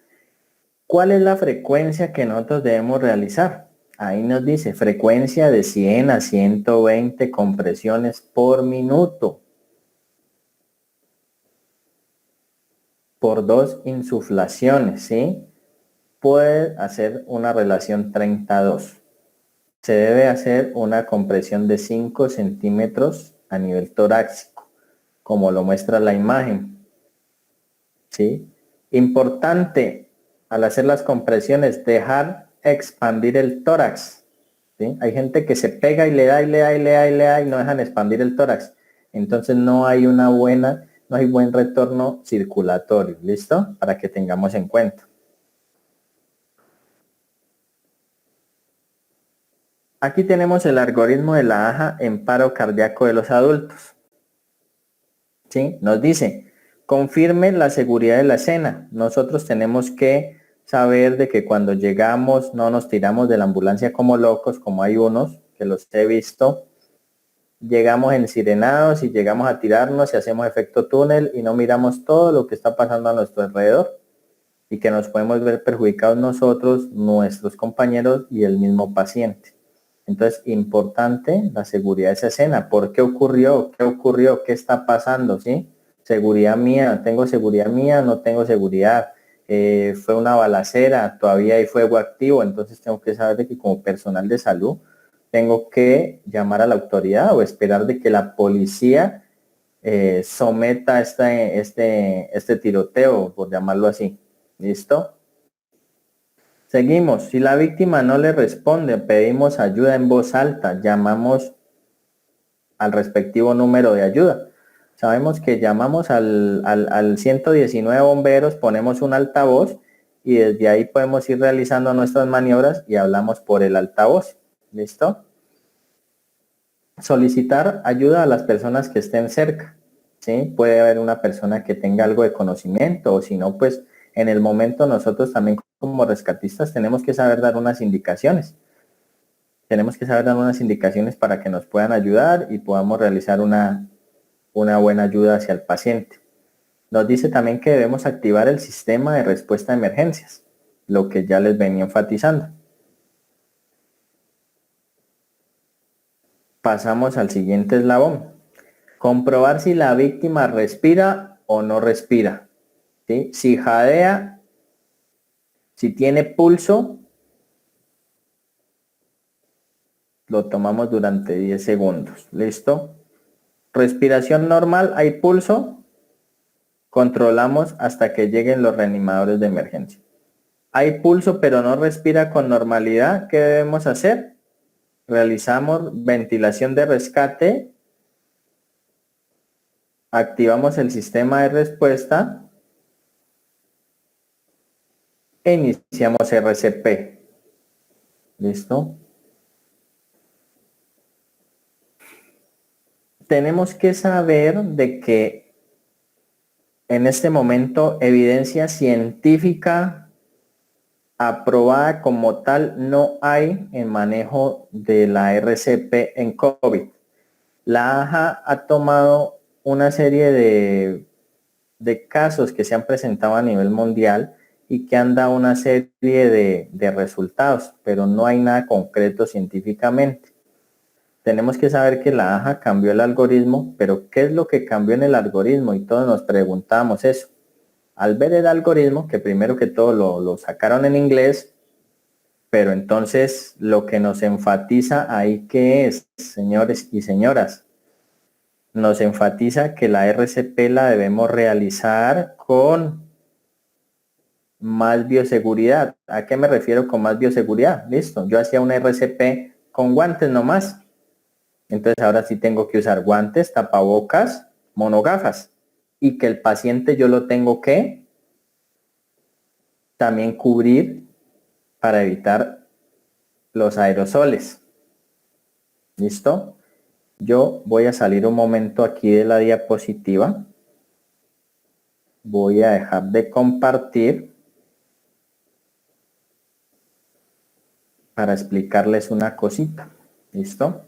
¿Cuál es la frecuencia que nosotros debemos realizar? Ahí nos dice frecuencia de 100 a 120 compresiones por minuto por 2 insuflaciones, ¿sí? Puede hacer una relación 30-2. Se debe hacer una compresión de 5 centímetros a nivel torácico, como lo muestra la imagen, ¿sí? Importante al hacer las compresiones, dejar expandir el tórax, ¿sí? Hay gente que se pega y le da y le da y le da y le da y no dejan expandir el tórax. Entonces no hay buen retorno circulatorio, ¿listo? Para que tengamos en cuenta. Aquí tenemos el algoritmo de la AJA en paro cardíaco de los adultos. ¿Sí? Nos dice, confirme la seguridad de la escena. Nosotros tenemos que saber de que cuando llegamos no nos tiramos de la ambulancia como locos, como hay unos que los he visto. Llegamos ensirenados y llegamos a tirarnos y hacemos efecto túnel y no miramos todo lo que está pasando a nuestro alrededor y que nos podemos ver perjudicados nosotros, nuestros compañeros y el mismo paciente. Entonces, importante la seguridad de esa escena. ¿Por qué ocurrió? ¿Qué ocurrió? ¿Qué está pasando? ¿Sí? Seguridad mía, ¿tengo seguridad mía? No tengo seguridad. Fue una balacera, todavía hay fuego activo, entonces tengo que saber de que como personal de salud tengo que llamar a la autoridad o esperar de que la policía someta este tiroteo, por llamarlo así. ¿Listo? Seguimos. Si la víctima no le responde, pedimos ayuda en voz alta, llamamos al respectivo número de ayuda. Sabemos que llamamos al 119 bomberos, ponemos un altavoz y desde ahí podemos ir realizando nuestras maniobras y hablamos por el altavoz. ¿Listo? Solicitar ayuda a las personas que estén cerca. ¿Sí? Puede haber una persona que tenga algo de conocimiento o si no, pues en el momento nosotros también como rescatistas tenemos que saber dar unas indicaciones. Tenemos que saber dar unas indicaciones para que nos puedan ayudar y podamos realizar una buena ayuda hacia el paciente. Nos dice también que debemos activar el sistema de respuesta a emergencias, lo que ya les venía enfatizando. Pasamos al siguiente eslabón. Comprobar si la víctima respira o no respira. ¿Sí? Si jadea, si tiene pulso, lo tomamos durante 10 segundos. ¿Listo? Respiración normal, hay pulso, controlamos hasta que lleguen los reanimadores de emergencia. Hay pulso pero no respira con normalidad, ¿qué debemos hacer? Realizamos ventilación de rescate, activamos el sistema de respuesta e iniciamos RCP. ¿Listo? Tenemos que saber de que en este momento evidencia científica aprobada como tal no hay en manejo de la RCP en COVID. La AJA ha tomado una serie de casos que se han presentado a nivel mundial y que han dado una serie de resultados, pero no hay nada concreto científicamente. Tenemos que saber que la AJA cambió el algoritmo, pero ¿qué es lo que cambió en el algoritmo? Y todos nos preguntamos eso. Al ver el algoritmo, que primero que todo lo sacaron en inglés, pero entonces lo que nos enfatiza ahí, ¿qué es, señores y señoras? Nos enfatiza que la RCP la debemos realizar con más bioseguridad. ¿A qué me refiero con más bioseguridad? Listo, yo hacía una RCP con guantes nomás. Entonces ahora sí tengo que usar guantes, tapabocas, monogafas. Y que el paciente yo lo tengo que también cubrir para evitar los aerosoles. ¿Listo? Yo voy a salir un momento aquí de la diapositiva. Voy a dejar de compartir para explicarles una cosita. ¿Listo?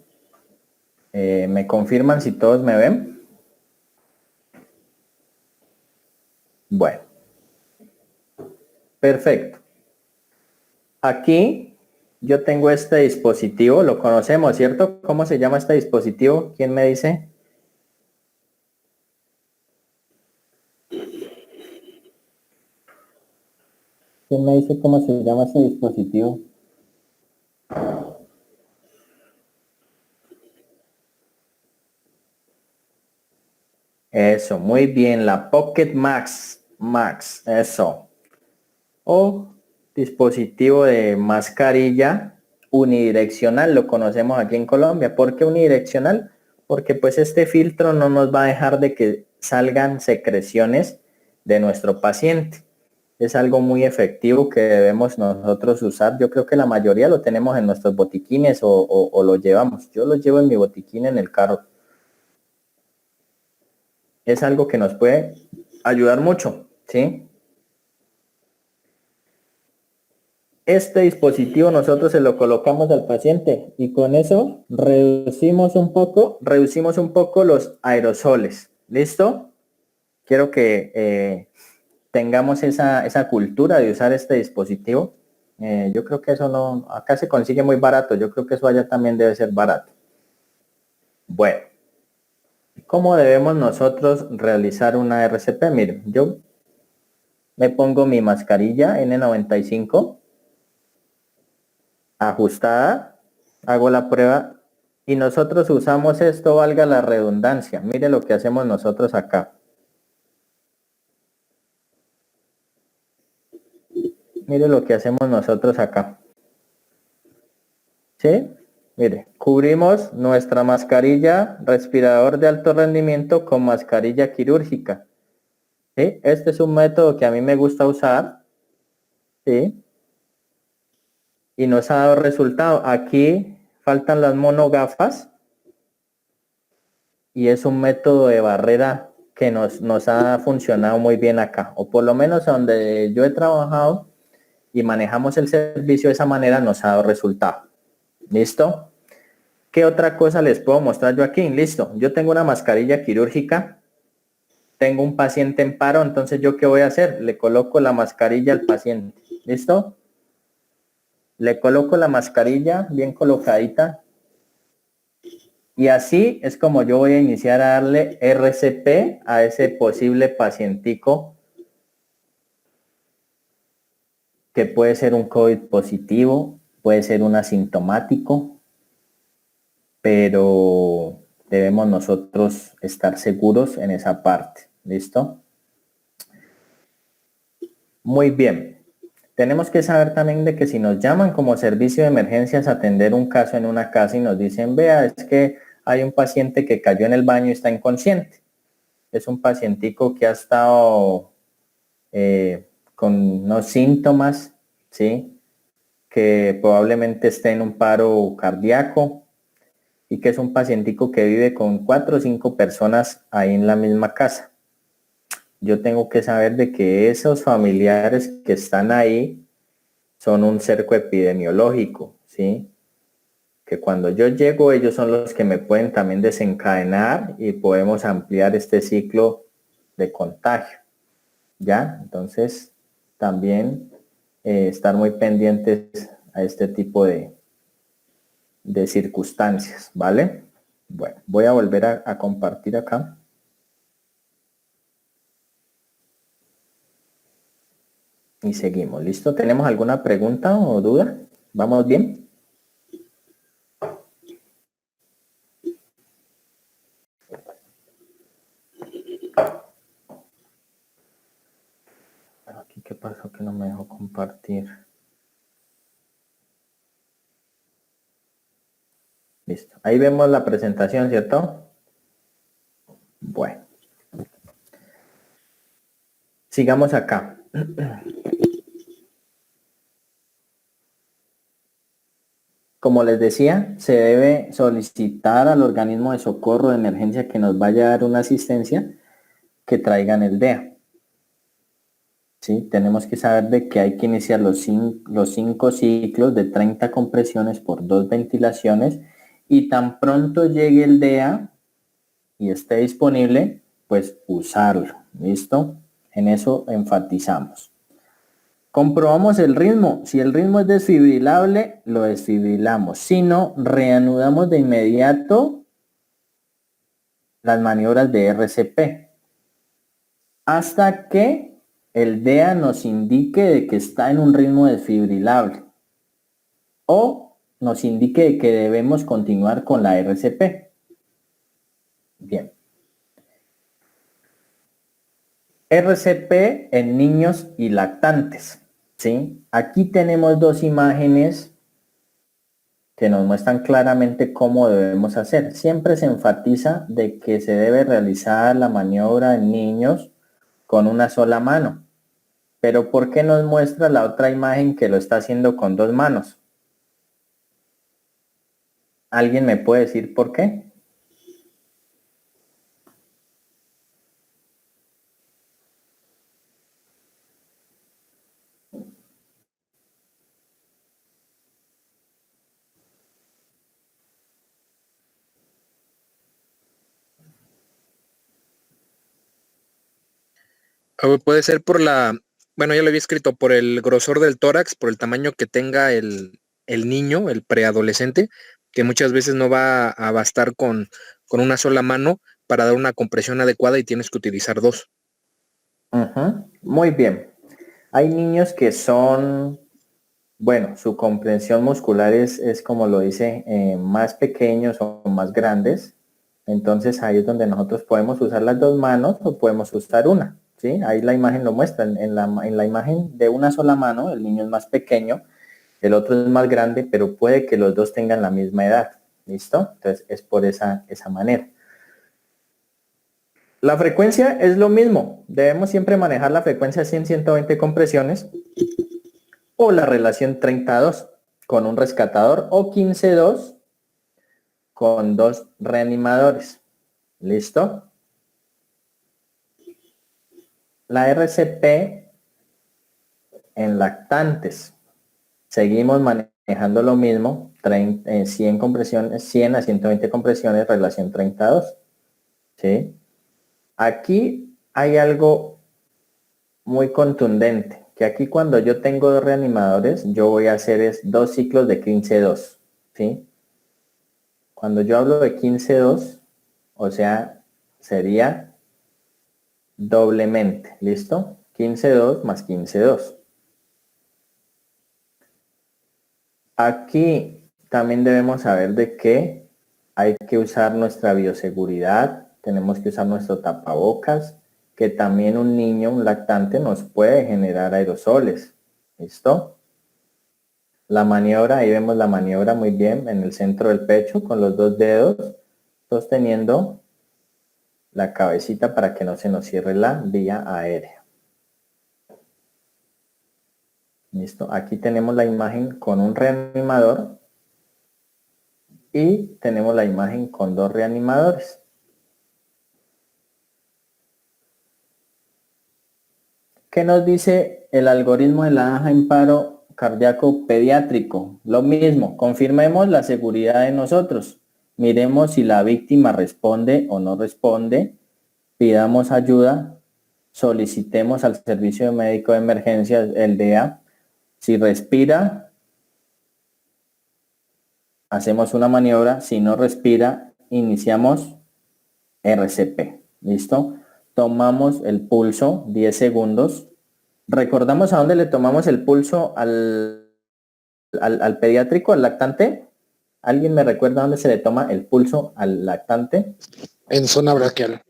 ¿Me confirman si todos me ven? Bueno. Perfecto. Aquí yo tengo este dispositivo, lo conocemos, ¿cierto? ¿Cómo se llama este dispositivo? ¿Quién me dice? ¿Quién me dice cómo se llama este dispositivo? Eso, muy bien, la Pocket Max, eso. O dispositivo de mascarilla unidireccional, lo conocemos aquí en Colombia. ¿Por qué unidireccional? Porque pues este filtro no nos va a dejar de que salgan secreciones de nuestro paciente. Es algo muy efectivo que debemos nosotros usar. Yo creo que la mayoría lo tenemos en nuestros botiquines o lo llevamos. Yo lo llevo en mi botiquín en el carro. Es algo que nos puede ayudar mucho, ¿sí? Este dispositivo nosotros se lo colocamos al paciente y con eso reducimos un poco los aerosoles. ¿Listo? Quiero que tengamos esa cultura de usar este dispositivo. Yo creo que eso no, acá se consigue muy barato. Yo creo que eso allá también debe ser barato. Bueno, ¿cómo debemos nosotros realizar una RCP? Miren, yo me pongo mi mascarilla N95 ajustada, hago la prueba y nosotros usamos esto, valga la redundancia. Mire lo que hacemos nosotros acá. Mire lo que hacemos nosotros acá. ¿Sí? Mire, cubrimos nuestra mascarilla respirador de alto rendimiento con mascarilla quirúrgica. ¿Sí? Este es un método que a mí me gusta usar. ¿Sí? Y nos ha dado resultado. Aquí faltan las monogafas y es un método de barrera que nos ha funcionado muy bien acá, o por lo menos donde yo he trabajado y manejamos el servicio de esa manera nos ha dado resultado. ¿Listo? ¿Qué otra cosa les puedo mostrar yo aquí? Listo, yo tengo una mascarilla quirúrgica, tengo un paciente en paro, entonces ¿yo qué voy a hacer? Le coloco la mascarilla al paciente. ¿Listo? Le coloco la mascarilla bien colocadita. Y así es como yo voy a iniciar a darle RCP a ese posible pacientico que puede ser un COVID positivo, puede ser un asintomático, pero debemos nosotros estar seguros en esa parte. ¿Listo? Muy bien. Tenemos que saber también de que si nos llaman como servicio de emergencias a atender un caso en una casa y nos dicen, vea, es que hay un paciente que cayó en el baño y está inconsciente. Es un pacientico que ha estado con unos síntomas, ¿sí? Que probablemente esté en un paro cardíaco y que es un pacientico que vive con 4 o 5 personas ahí en la misma casa. Yo tengo que saber de que esos familiares que están ahí son un cerco epidemiológico, ¿sí? Que cuando yo llego ellos son los que me pueden también desencadenar y podemos ampliar este ciclo de contagio, ¿ya? Entonces, también estar muy pendientes a este tipo de circunstancias, ¿vale? Bueno, voy a volver a compartir acá. Y seguimos, ¿listo? ¿Tenemos alguna pregunta o duda? ¿Vamos bien? Aquí, ¿qué pasó que no me dejó compartir? Listo. Ahí vemos la presentación, ¿cierto? Bueno. Sigamos acá. Como les decía, se debe solicitar al organismo de socorro de emergencia que nos vaya a dar una asistencia que traigan el DEA. ¿Sí? Tenemos que saber de que hay que iniciar los 5 ciclos de 30 compresiones por 2 ventilaciones y tan pronto llegue el DEA y esté disponible, pues usarlo. ¿Listo? En eso enfatizamos. Comprobamos el ritmo. Si el ritmo es desfibrilable, lo desfibrilamos. Si no, reanudamos de inmediato las maniobras de RCP hasta que el DEA nos indique de que está en un ritmo desfibrilable o nos indique de que debemos continuar con la RCP. Bien. RCP en niños y lactantes. ¿Sí? Aquí tenemos dos imágenes que nos muestran claramente cómo debemos hacer. Siempre se enfatiza de que se debe realizar la maniobra en niños con una sola mano. Pero ¿por qué nos muestra la otra imagen que lo está haciendo con dos manos? ¿Alguien me puede decir por qué? O puede ser por bueno, ya lo había escrito, por el grosor del tórax, por el tamaño que tenga el niño, el preadolescente, que muchas veces no va a bastar con una sola mano para dar una compresión adecuada y tienes que utilizar dos. Muy bien. Hay niños que son, bueno, su comprensión muscular es como lo dice, más pequeños o más grandes. Entonces ahí es donde nosotros podemos usar las dos manos o podemos usar una. ¿Sí? Ahí la imagen lo muestra. En la imagen de una sola mano, el niño es más pequeño, el otro es más grande, pero puede que los dos tengan la misma edad. ¿Listo? Entonces es por esa manera. La frecuencia es lo mismo. Debemos siempre manejar la frecuencia 100-120 compresiones o la relación 30-2 con un rescatador o 15-2 con dos reanimadores. ¿Listo? La RCP en lactantes. Seguimos manejando lo mismo, 100 compresiones, 100 a 120 compresiones, relación 30-2. ¿Sí? Aquí hay algo muy contundente, que aquí cuando yo tengo dos reanimadores, yo voy a hacer dos ciclos de 15-2. ¿Sí? Cuando yo hablo de 15-2, o sea, sería doblemente, ¿listo? 15-2 más 15-2. Aquí también debemos saber de que hay que usar nuestra bioseguridad, tenemos que usar nuestro tapabocas, que también un niño, un lactante, nos puede generar aerosoles. ¿Listo? La maniobra, ahí vemos la maniobra muy bien en el centro del pecho con los dos dedos sosteniendo la cabecita para que no se nos cierre la vía aérea. ¿Listo? Aquí tenemos la imagen con un reanimador y tenemos la imagen con dos reanimadores. ¿Qué nos dice el algoritmo de la AJA en paro cardíaco pediátrico? Lo mismo, confirmemos la seguridad de nosotros. Miremos si la víctima responde o no responde. Pidamos ayuda. Solicitemos al servicio médico de emergencias, el DEA. Si respira, hacemos una maniobra. Si no respira, iniciamos RCP. ¿Listo? Tomamos el pulso 10 segundos. ¿Recordamos a dónde le tomamos el pulso al pediátrico, al lactante? ¿Alguien me recuerda dónde se le toma el pulso al lactante? En zona braquial.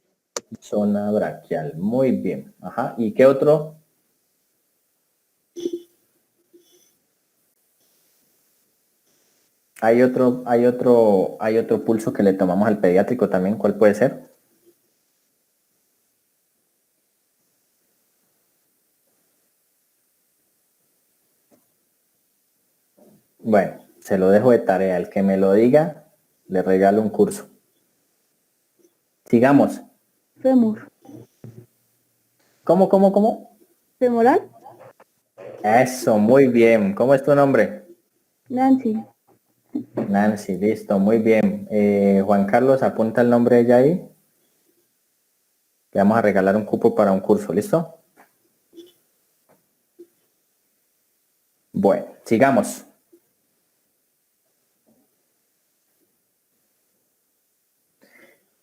Zona braquial. Muy bien. Ajá. ¿Y qué otro? Hay otro pulso que le tomamos al pediátrico también. ¿Cuál puede ser? Bueno, se lo dejo de tarea. El que me lo diga, le regalo un curso. Sigamos. Fémur. ¿Cómo? Femoral. Eso, muy bien. ¿Cómo es tu nombre? Nancy. Nancy, listo, muy bien. Juan Carlos, apunta el nombre de ella ahí. Le vamos a regalar un cupo para un curso, ¿listo? Bueno, sigamos.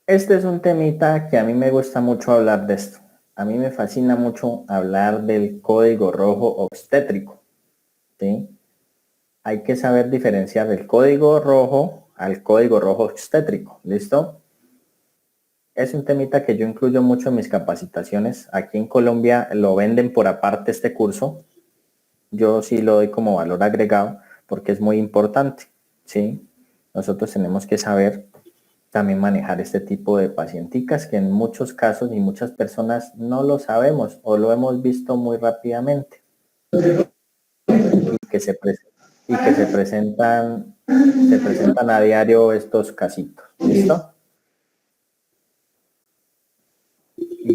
Este es un temita que a mí me gusta mucho hablar de esto. A mí me fascina mucho hablar del código rojo obstétrico, ¿sí? Hay que saber diferenciar el código rojo al código rojo obstétrico, ¿listo? Es un temita que yo incluyo mucho en mis capacitaciones. Aquí en Colombia lo venden por aparte este curso. Yo sí lo doy como valor agregado porque es muy importante, ¿sí? Nosotros tenemos que saber también manejar este tipo de pacienticas que en muchos casos y muchas personas no lo sabemos o lo hemos visto muy rápidamente y que se presentan a diario estos casitos. ¿Listo?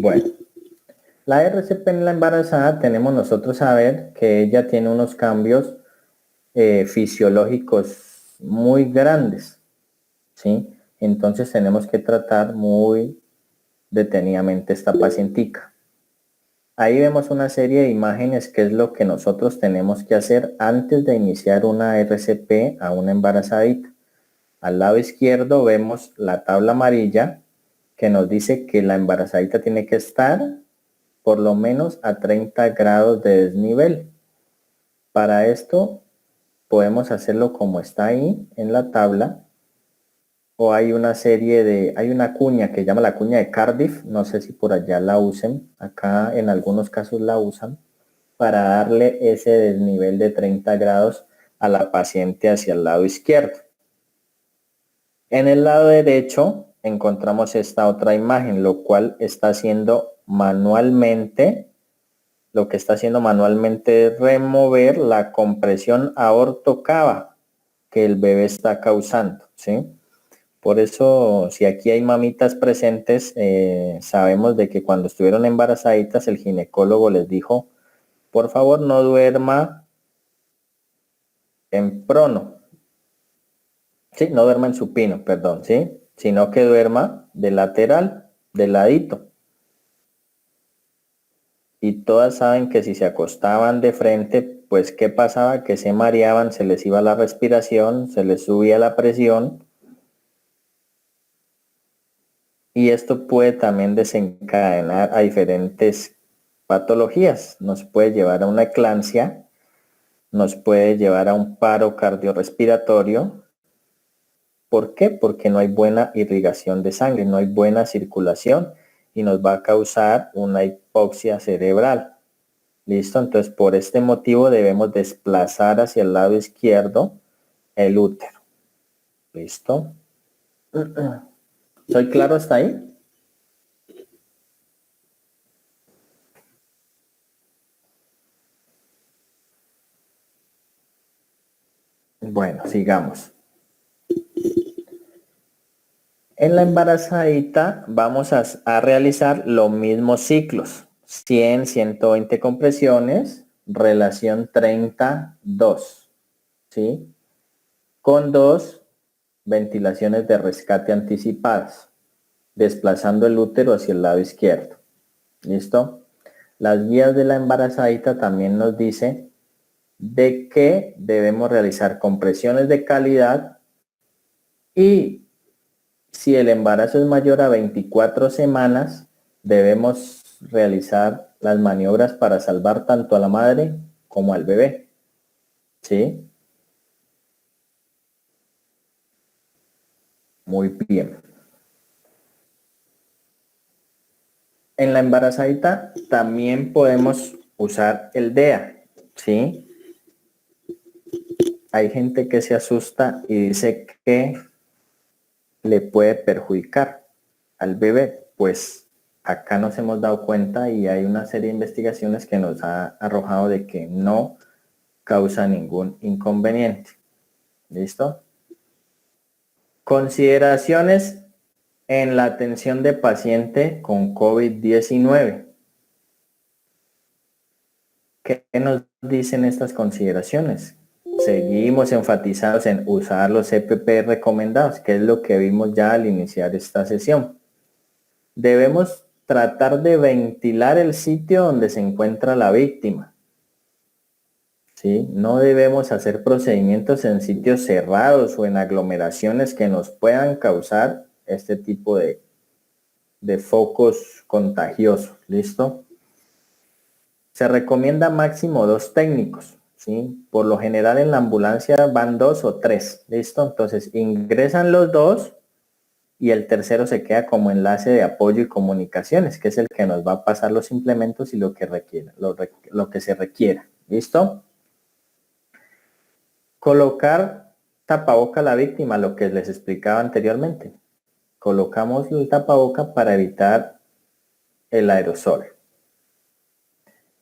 Bueno, la RCP en la embarazada tenemos nosotros saber que ella tiene unos cambios fisiológicos muy grandes, ¿sí? Entonces tenemos que tratar muy detenidamente esta pacientica. Ahí vemos una serie de imágenes que es lo que nosotros tenemos que hacer antes de iniciar una RCP a una embarazadita. Al lado izquierdo vemos la tabla amarilla que nos dice que la embarazadita tiene que estar por lo menos a 30 grados de desnivel. Para esto podemos hacerlo como está ahí en la tabla, o hay una hay una cuña que llama la cuña de Cardiff, no sé si por allá la usen, acá en algunos casos la usan, para darle ese desnivel de 30 grados a la paciente hacia el lado izquierdo. En el lado derecho encontramos esta otra imagen, lo cual está haciendo manualmente, es remover la compresión aortocava que el bebé está causando, ¿sí? Por eso, si aquí hay mamitas presentes, sabemos de que cuando estuvieron embarazaditas, el ginecólogo les dijo, por favor no duerma en prono, ¿sí? No duerma en supino, perdón, ¿sí? Sino que duerma de lateral, de ladito. Y todas saben que si se acostaban de frente, pues ¿qué pasaba? Que se mareaban, se les iba la respiración, se les subía la presión. Y esto puede también desencadenar a diferentes patologías. Nos puede llevar a una eclampsia, nos puede llevar a un paro cardiorrespiratorio. ¿Por qué? Porque no hay buena irrigación de sangre, no hay buena circulación y nos va a causar una hipoxia cerebral. ¿Listo? Entonces, por este motivo debemos desplazar hacia el lado izquierdo el útero. ¿Listo? ¿Soy claro hasta ahí? Bueno, sigamos. En la embarazadita vamos a realizar los mismos ciclos. 100, 120 compresiones, relación 32, ¿sí? Con 2 ventilaciones de rescate anticipadas, desplazando el útero hacia el lado izquierdo. ¿Listo? Las guías de la embarazadita también nos dice de que debemos realizar compresiones de calidad y si el embarazo es mayor a 24 semanas, debemos realizar las maniobras para salvar tanto a la madre como al bebé. ¿Sí? Muy bien. En la embarazadita también podemos usar el DEA. ¿Sí? Hay gente que se asusta y dice que le puede perjudicar al bebé. Pues acá nos hemos dado cuenta y hay una serie de investigaciones que nos ha arrojado de que no causa ningún inconveniente. ¿Listo? Consideraciones en la atención de paciente con COVID-19. ¿Qué nos dicen estas consideraciones? Seguimos enfatizados en usar los EPP recomendados, que es lo que vimos ya al iniciar esta sesión. Debemos tratar de ventilar el sitio donde se encuentra la víctima. ¿sí? No debemos hacer procedimientos en sitios cerrados o en aglomeraciones que nos puedan causar este tipo de focos contagiosos, ¿listo? Se recomienda máximo 2 técnicos, ¿sí? Por lo general en la ambulancia van 2 o 3, ¿listo? Entonces ingresan los 2 y el tercero se queda como enlace de apoyo y comunicaciones, que es el que nos va a pasar los implementos y lo que requiera, lo que se requiera, ¿listo? Colocar tapaboca a la víctima, lo que les explicaba anteriormente. Colocamos el tapaboca para evitar el aerosol.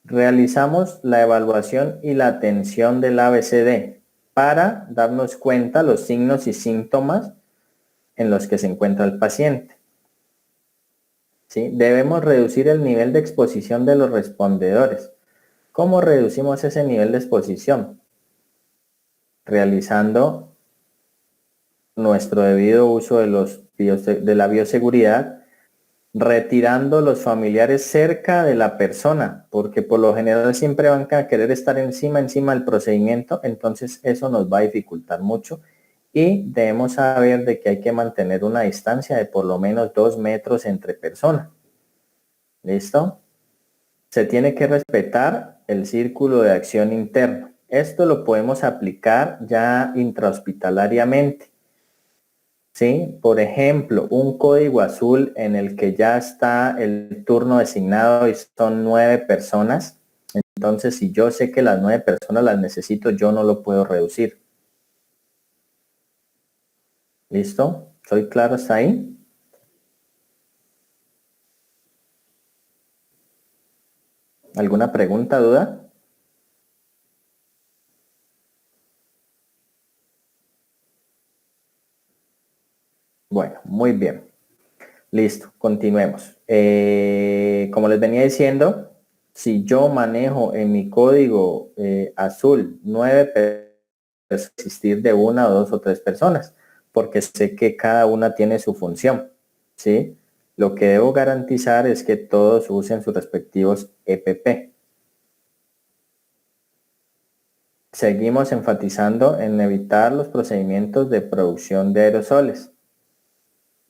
Realizamos la evaluación y la atención del ABCD para darnos cuenta los signos y síntomas en los que se encuentra el paciente. ¿Sí? Debemos reducir el nivel de exposición de los respondedores. ¿Cómo reducimos ese nivel de exposición? Realizando nuestro debido uso de la bioseguridad, retirando los familiares cerca de la persona, porque por lo general siempre van a querer estar encima del procedimiento, entonces eso nos va a dificultar mucho y debemos saber de que hay que mantener una distancia de por lo menos 2 metros entre personas. ¿Listo? Se tiene que respetar el círculo de acción interno. Esto lo podemos aplicar ya intrahospitalariamente. ¿Sí? Por ejemplo, un código azul en el que ya está el turno designado y son 9 personas. Entonces, si yo sé que las 9 personas las necesito, yo no lo puedo reducir. ¿Listo? ¿Soy claro hasta ahí? ¿Alguna pregunta, duda? Bueno, muy bien. Listo, continuemos. Como les venía diciendo, si yo manejo en mi código azul 9 personas, existir de 1 o 2 o 3 personas, porque sé que cada una tiene su función, ¿sí? Lo que debo garantizar es que todos usen sus respectivos EPP. Seguimos enfatizando en evitar los procedimientos de producción de aerosoles.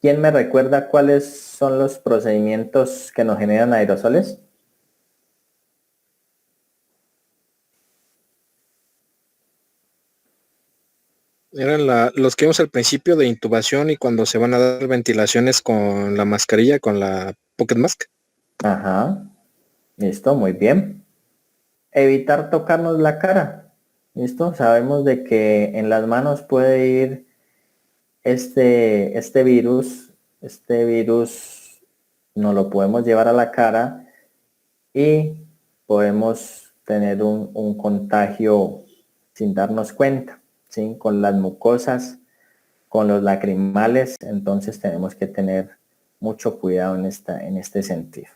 ¿Quién me recuerda cuáles son los procedimientos que nos generan aerosoles? Eran los que vimos al principio de intubación y cuando se van a dar ventilaciones con la mascarilla, con la Pocket Mask. Ajá. Listo, muy bien. Evitar tocarnos la cara. ¿Listo? Sabemos de que en las manos puede ir este virus. Este virus nos lo podemos llevar a la cara y podemos tener un contagio sin darnos cuenta, ¿sí? Con las mucosas, con los lacrimales, entonces tenemos que tener mucho cuidado en este sentido.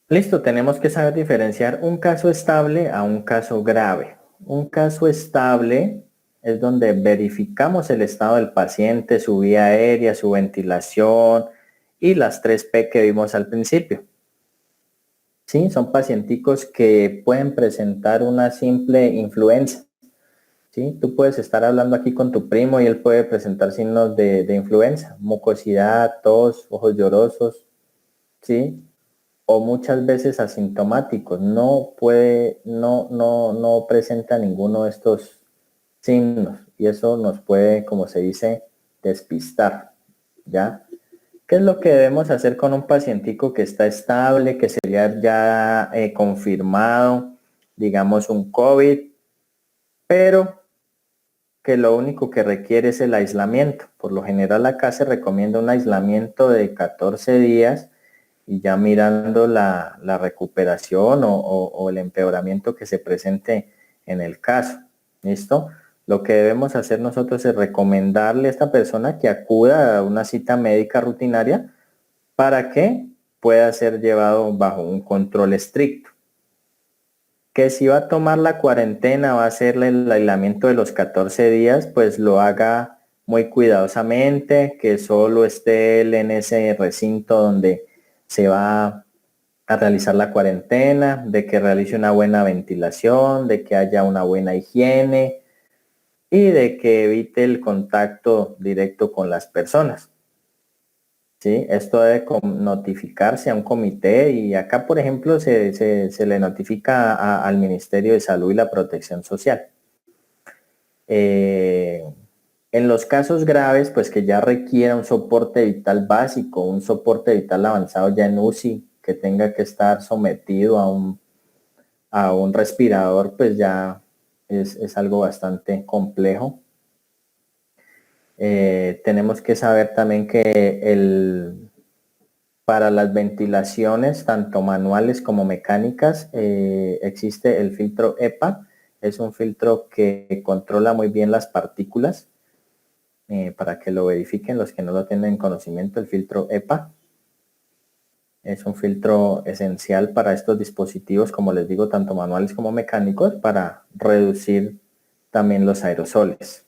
Listo, tenemos que saber diferenciar un caso estable a un caso grave. Un caso estable es donde verificamos el estado del paciente, su vía aérea, su ventilación y las 3P que vimos al principio. Sí, son pacienticos que pueden presentar una simple influenza. ¿Sí? Tú puedes estar hablando aquí con tu primo y él puede presentar signos de influenza, mucosidad, tos, ojos llorosos, ¿sí? O muchas veces asintomáticos, no presenta ninguno de estos signos y eso nos puede, como se dice, despistar, ¿ya? ¿Qué es lo que debemos hacer con un pacientico que está estable, que sería ya confirmado, digamos un COVID, pero que lo único que requiere es el aislamiento? Por lo general acá se recomienda un aislamiento de 14 días y ya mirando la recuperación o el empeoramiento que se presente en el caso. ¿Listo? Lo que debemos hacer nosotros es recomendarle a esta persona que acuda a una cita médica rutinaria para que pueda ser llevado bajo un control estricto. Que si va a tomar la cuarentena, va a hacerle el aislamiento de los 14 días, pues lo haga muy cuidadosamente, que solo esté él en ese recinto donde se va a realizar la cuarentena, de que realice una buena ventilación, de que haya una buena higiene y de que evite el contacto directo con las personas. ¿Sí? Esto debe notificarse a un comité y acá, por ejemplo, se le notifica al Ministerio de Salud y la Protección Social. En los casos graves, pues que ya requiera un soporte vital básico, un soporte vital avanzado ya en UCI, que tenga que estar sometido a un respirador, pues ya es algo bastante complejo. Tenemos que saber también que para las ventilaciones, tanto manuales como mecánicas, existe el filtro EPA. Es un filtro que controla muy bien las partículas. Para que lo verifiquen los que no lo tienen en conocimiento, el filtro EPA es un filtro esencial para estos dispositivos, como les digo, tanto manuales como mecánicos, para reducir también los aerosoles.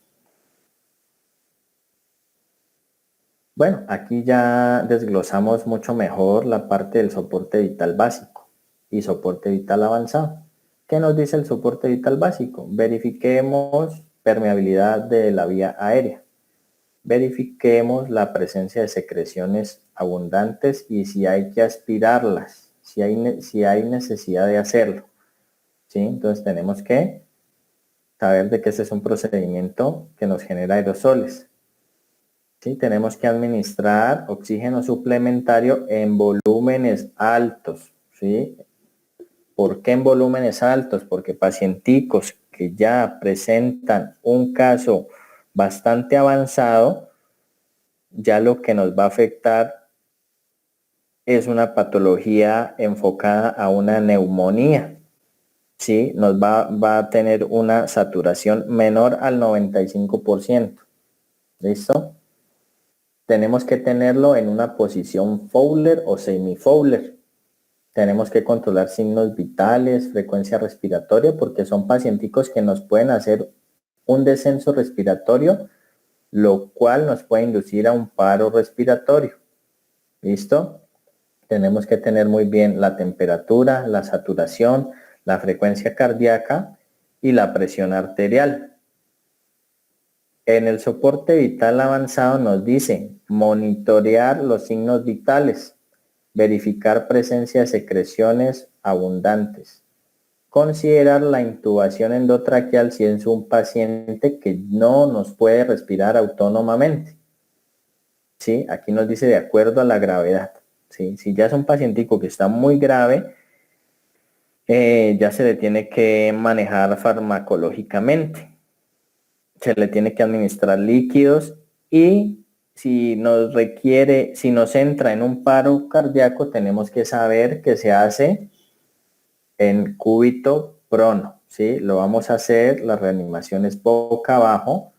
Bueno, aquí ya desglosamos mucho mejor la parte del soporte vital básico y soporte vital avanzado. ¿Qué nos dice el soporte vital básico? Verifiquemos permeabilidad de la vía aérea. Verifiquemos la presencia de secreciones abundantes y si hay que aspirarlas, si hay necesidad de hacerlo. ¿Sí? Entonces tenemos que saber de que este es un procedimiento que nos genera aerosoles. ¿Sí? Tenemos que administrar oxígeno suplementario en volúmenes altos. ¿Sí? ¿Por qué en volúmenes altos? Porque pacienticos que ya presentan un caso bastante avanzado, ya lo que nos va a afectar es una patología enfocada a una neumonía. ¿Sí? Nos va a tener una saturación menor al 95%. ¿Listo? Tenemos que tenerlo en una posición Fowler o semi-Fowler. Tenemos que controlar signos vitales, frecuencia respiratoria, porque son pacienticos que nos pueden hacer un descenso respiratorio, lo cual nos puede inducir a un paro respiratorio. ¿Listo? Tenemos que tener muy bien la temperatura, la saturación, la frecuencia cardíaca y la presión arterial. En el soporte vital avanzado nos dice monitorear los signos vitales, verificar presencia de secreciones abundantes, considerar la intubación endotraqueal si es un paciente que no nos puede respirar autónomamente. ¿Sí? Aquí nos dice de acuerdo a la gravedad. ¿Sí? Si ya es un pacientico que está muy grave, ya se le tiene que manejar farmacológicamente. Se le tiene que administrar líquidos y si nos entra en un paro cardíaco, tenemos que saber que se hace en cúbito prono, ¿sí? Lo vamos a hacer, la reanimación es boca abajo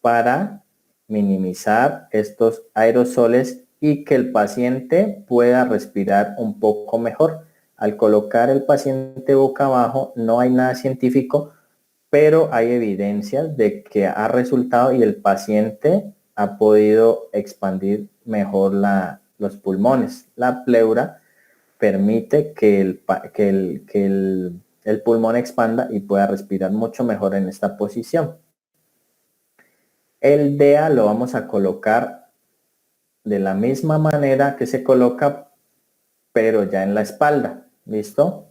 para minimizar estos aerosoles y que el paciente pueda respirar un poco mejor. Al colocar el paciente boca abajo no hay nada científico, pero hay evidencias de que ha resultado y el paciente ha podido expandir mejor los pulmones. La pleura permite que el pulmón expanda y pueda respirar mucho mejor en esta posición. El DEA lo vamos a colocar de la misma manera que se coloca, pero ya en la espalda. ¿Listo?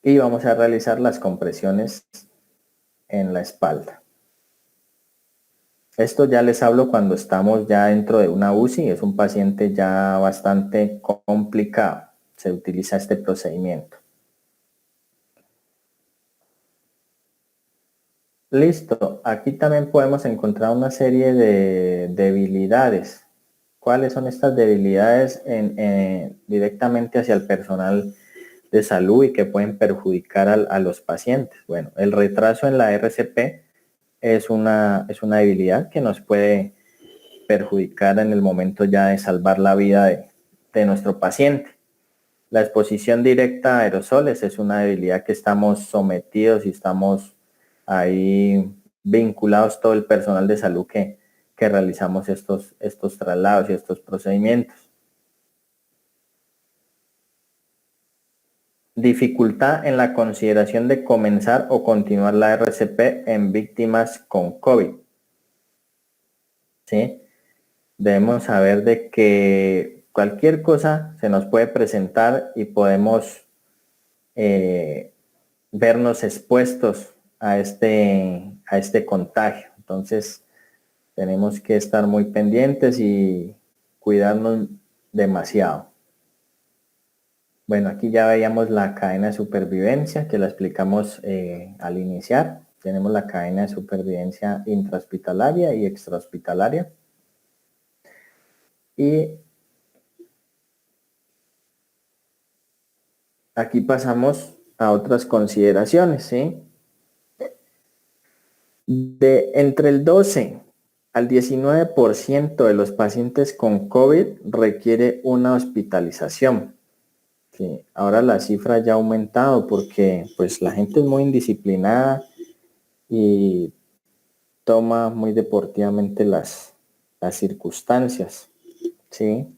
Y vamos a realizar las compresiones en la espalda. Esto ya les hablo cuando estamos ya dentro de una UCI, es un paciente ya bastante complicado. Se utiliza este procedimiento. Listo, aquí también podemos encontrar una serie de debilidades. ¿Cuáles son estas debilidades directamente hacia el personal de salud y que pueden perjudicar a los pacientes? Bueno, el retraso en la RCP es una debilidad que nos puede perjudicar en el momento ya de salvar la vida de nuestro paciente. La exposición directa a aerosoles es una debilidad que estamos sometidos y estamos ahí vinculados todo el personal de salud que realizamos estos traslados y estos procedimientos. dificultad en la consideración de comenzar o continuar la RCP en víctimas con COVID. ¿Sí? Debemos saber de que cualquier cosa se nos puede presentar y podemos vernos expuestos a este contagio. Entonces, tenemos que estar muy pendientes y cuidarnos demasiado. Bueno, aquí ya veíamos la cadena de supervivencia que la explicamos al iniciar. Tenemos la cadena de supervivencia intrahospitalaria y extrahospitalaria. Y aquí pasamos a otras consideraciones, ¿sí? Entre el 12 al 19% de los pacientes con COVID requiere una hospitalización. Sí, ahora la cifra ya ha aumentado porque pues la gente es muy indisciplinada y toma muy deportivamente las circunstancias, ¿sí?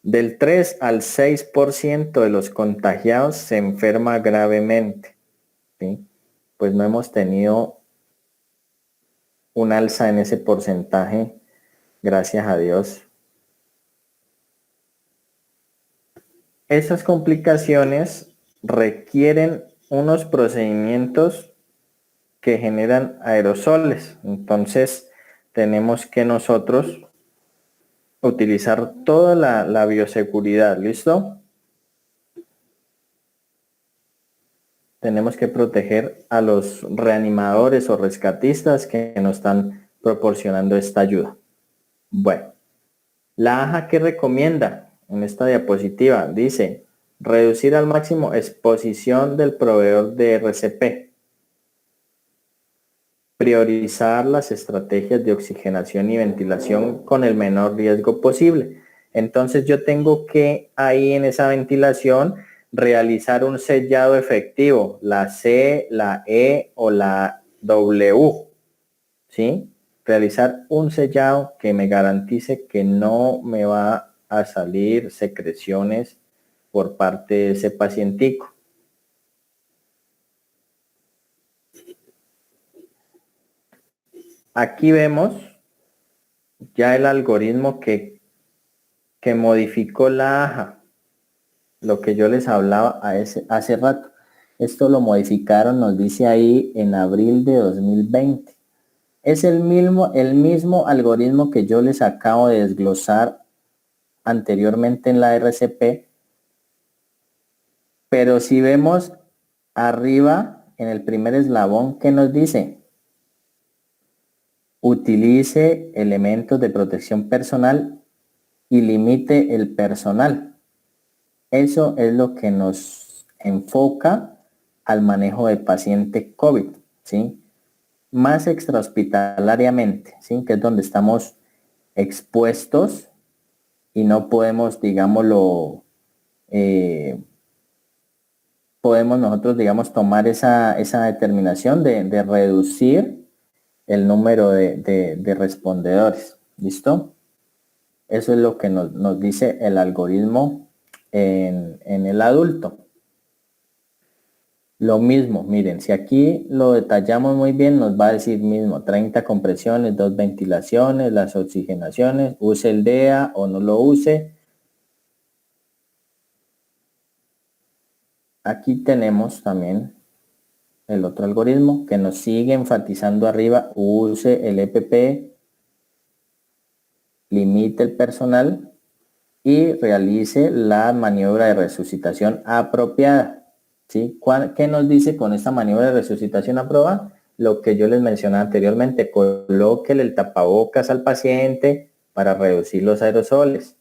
Del 3 al 6% de los contagiados se enferma gravemente, ¿sí? Pues no hemos tenido un alza en ese porcentaje, gracias a Dios. Esas complicaciones requieren unos procedimientos que generan aerosoles. Entonces, tenemos que nosotros utilizar toda la bioseguridad, ¿listo? Tenemos que proteger a los reanimadores o rescatistas que nos están proporcionando esta ayuda. Bueno, la AJA que recomienda en esta diapositiva dice reducir al máximo exposición del proveedor de RCP, priorizar las estrategias de oxigenación y ventilación con el menor riesgo posible. Entonces yo tengo que ahí en esa ventilación realizar un sellado efectivo, la C, la E o la W, ¿sí? Realizar un sellado que me garantice que no me va a salir secreciones por parte de ese pacientico. Aquí vemos ya el algoritmo que modificó la AJA, lo que yo les hablaba hace rato. Esto lo modificaron, nos dice ahí, en abril de 2020. Es el mismo algoritmo que yo les acabo de desglosar anteriormente en la RCP, pero si vemos arriba en el primer eslabón, ¿qué nos dice? Utilice elementos de protección personal y limite el personal. Eso es lo que nos enfoca al manejo del paciente COVID, ¿sí? Más extrahospitalariamente, ¿sí? Que es donde estamos expuestos y no podemos, digámoslo, podemos nosotros, digamos, tomar esa determinación de reducir el número de respondedores. ¿Listo? Eso es lo que nos dice el algoritmo en el adulto. Lo mismo, miren, si aquí lo detallamos muy bien, nos va a decir mismo 30 compresiones, 2 ventilaciones, las oxigenaciones, use el DEA o no lo use. Aquí tenemos también el otro algoritmo que nos sigue enfatizando arriba, use el EPP, limite el personal y realice la maniobra de resucitación apropiada. ¿Sí? ¿Qué nos dice con esta maniobra de resucitación aprobada? Lo que yo les mencionaba anteriormente, colóquele el tapabocas al paciente para reducir los aerosoles.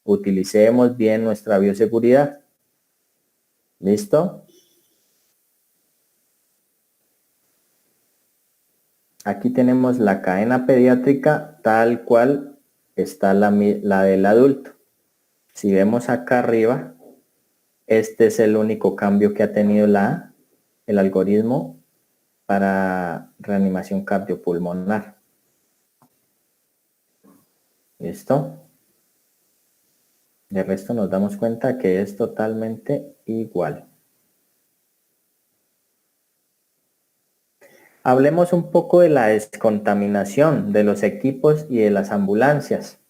Utilicemos bien nuestra bioseguridad. ¿Listo? Aquí tenemos la cadena pediátrica tal cual está la del adulto. Si vemos acá arriba, este es el único cambio que ha tenido el algoritmo para reanimación cardiopulmonar. ¿Listo? De resto nos damos cuenta que es totalmente igual. Hablemos un poco de la descontaminación de los equipos y de las ambulancias.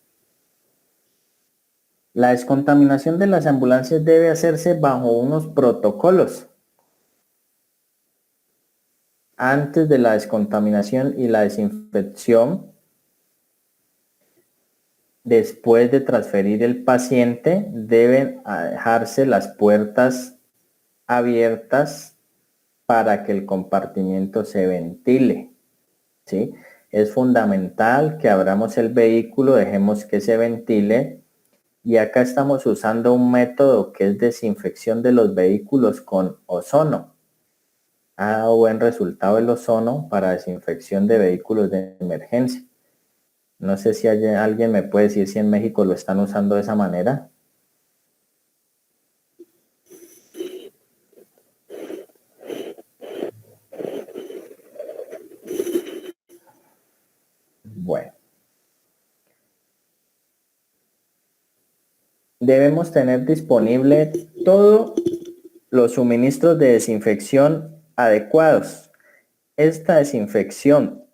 La descontaminación de las ambulancias debe hacerse bajo unos protocolos. Antes de la descontaminación y la desinfección, después de transferir el paciente, deben dejarse las puertas abiertas para que el compartimiento se ventile, ¿sí? Es fundamental que abramos el vehículo, dejemos que se ventile. Y acá estamos usando un método que es desinfección de los vehículos con ozono. Ha dado buen resultado el ozono para desinfección de vehículos de emergencia. No sé si alguien me puede decir si en México lo están usando de esa manera. Bueno. Debemos tener disponible todos los suministros de desinfección adecuados. Esta desinfección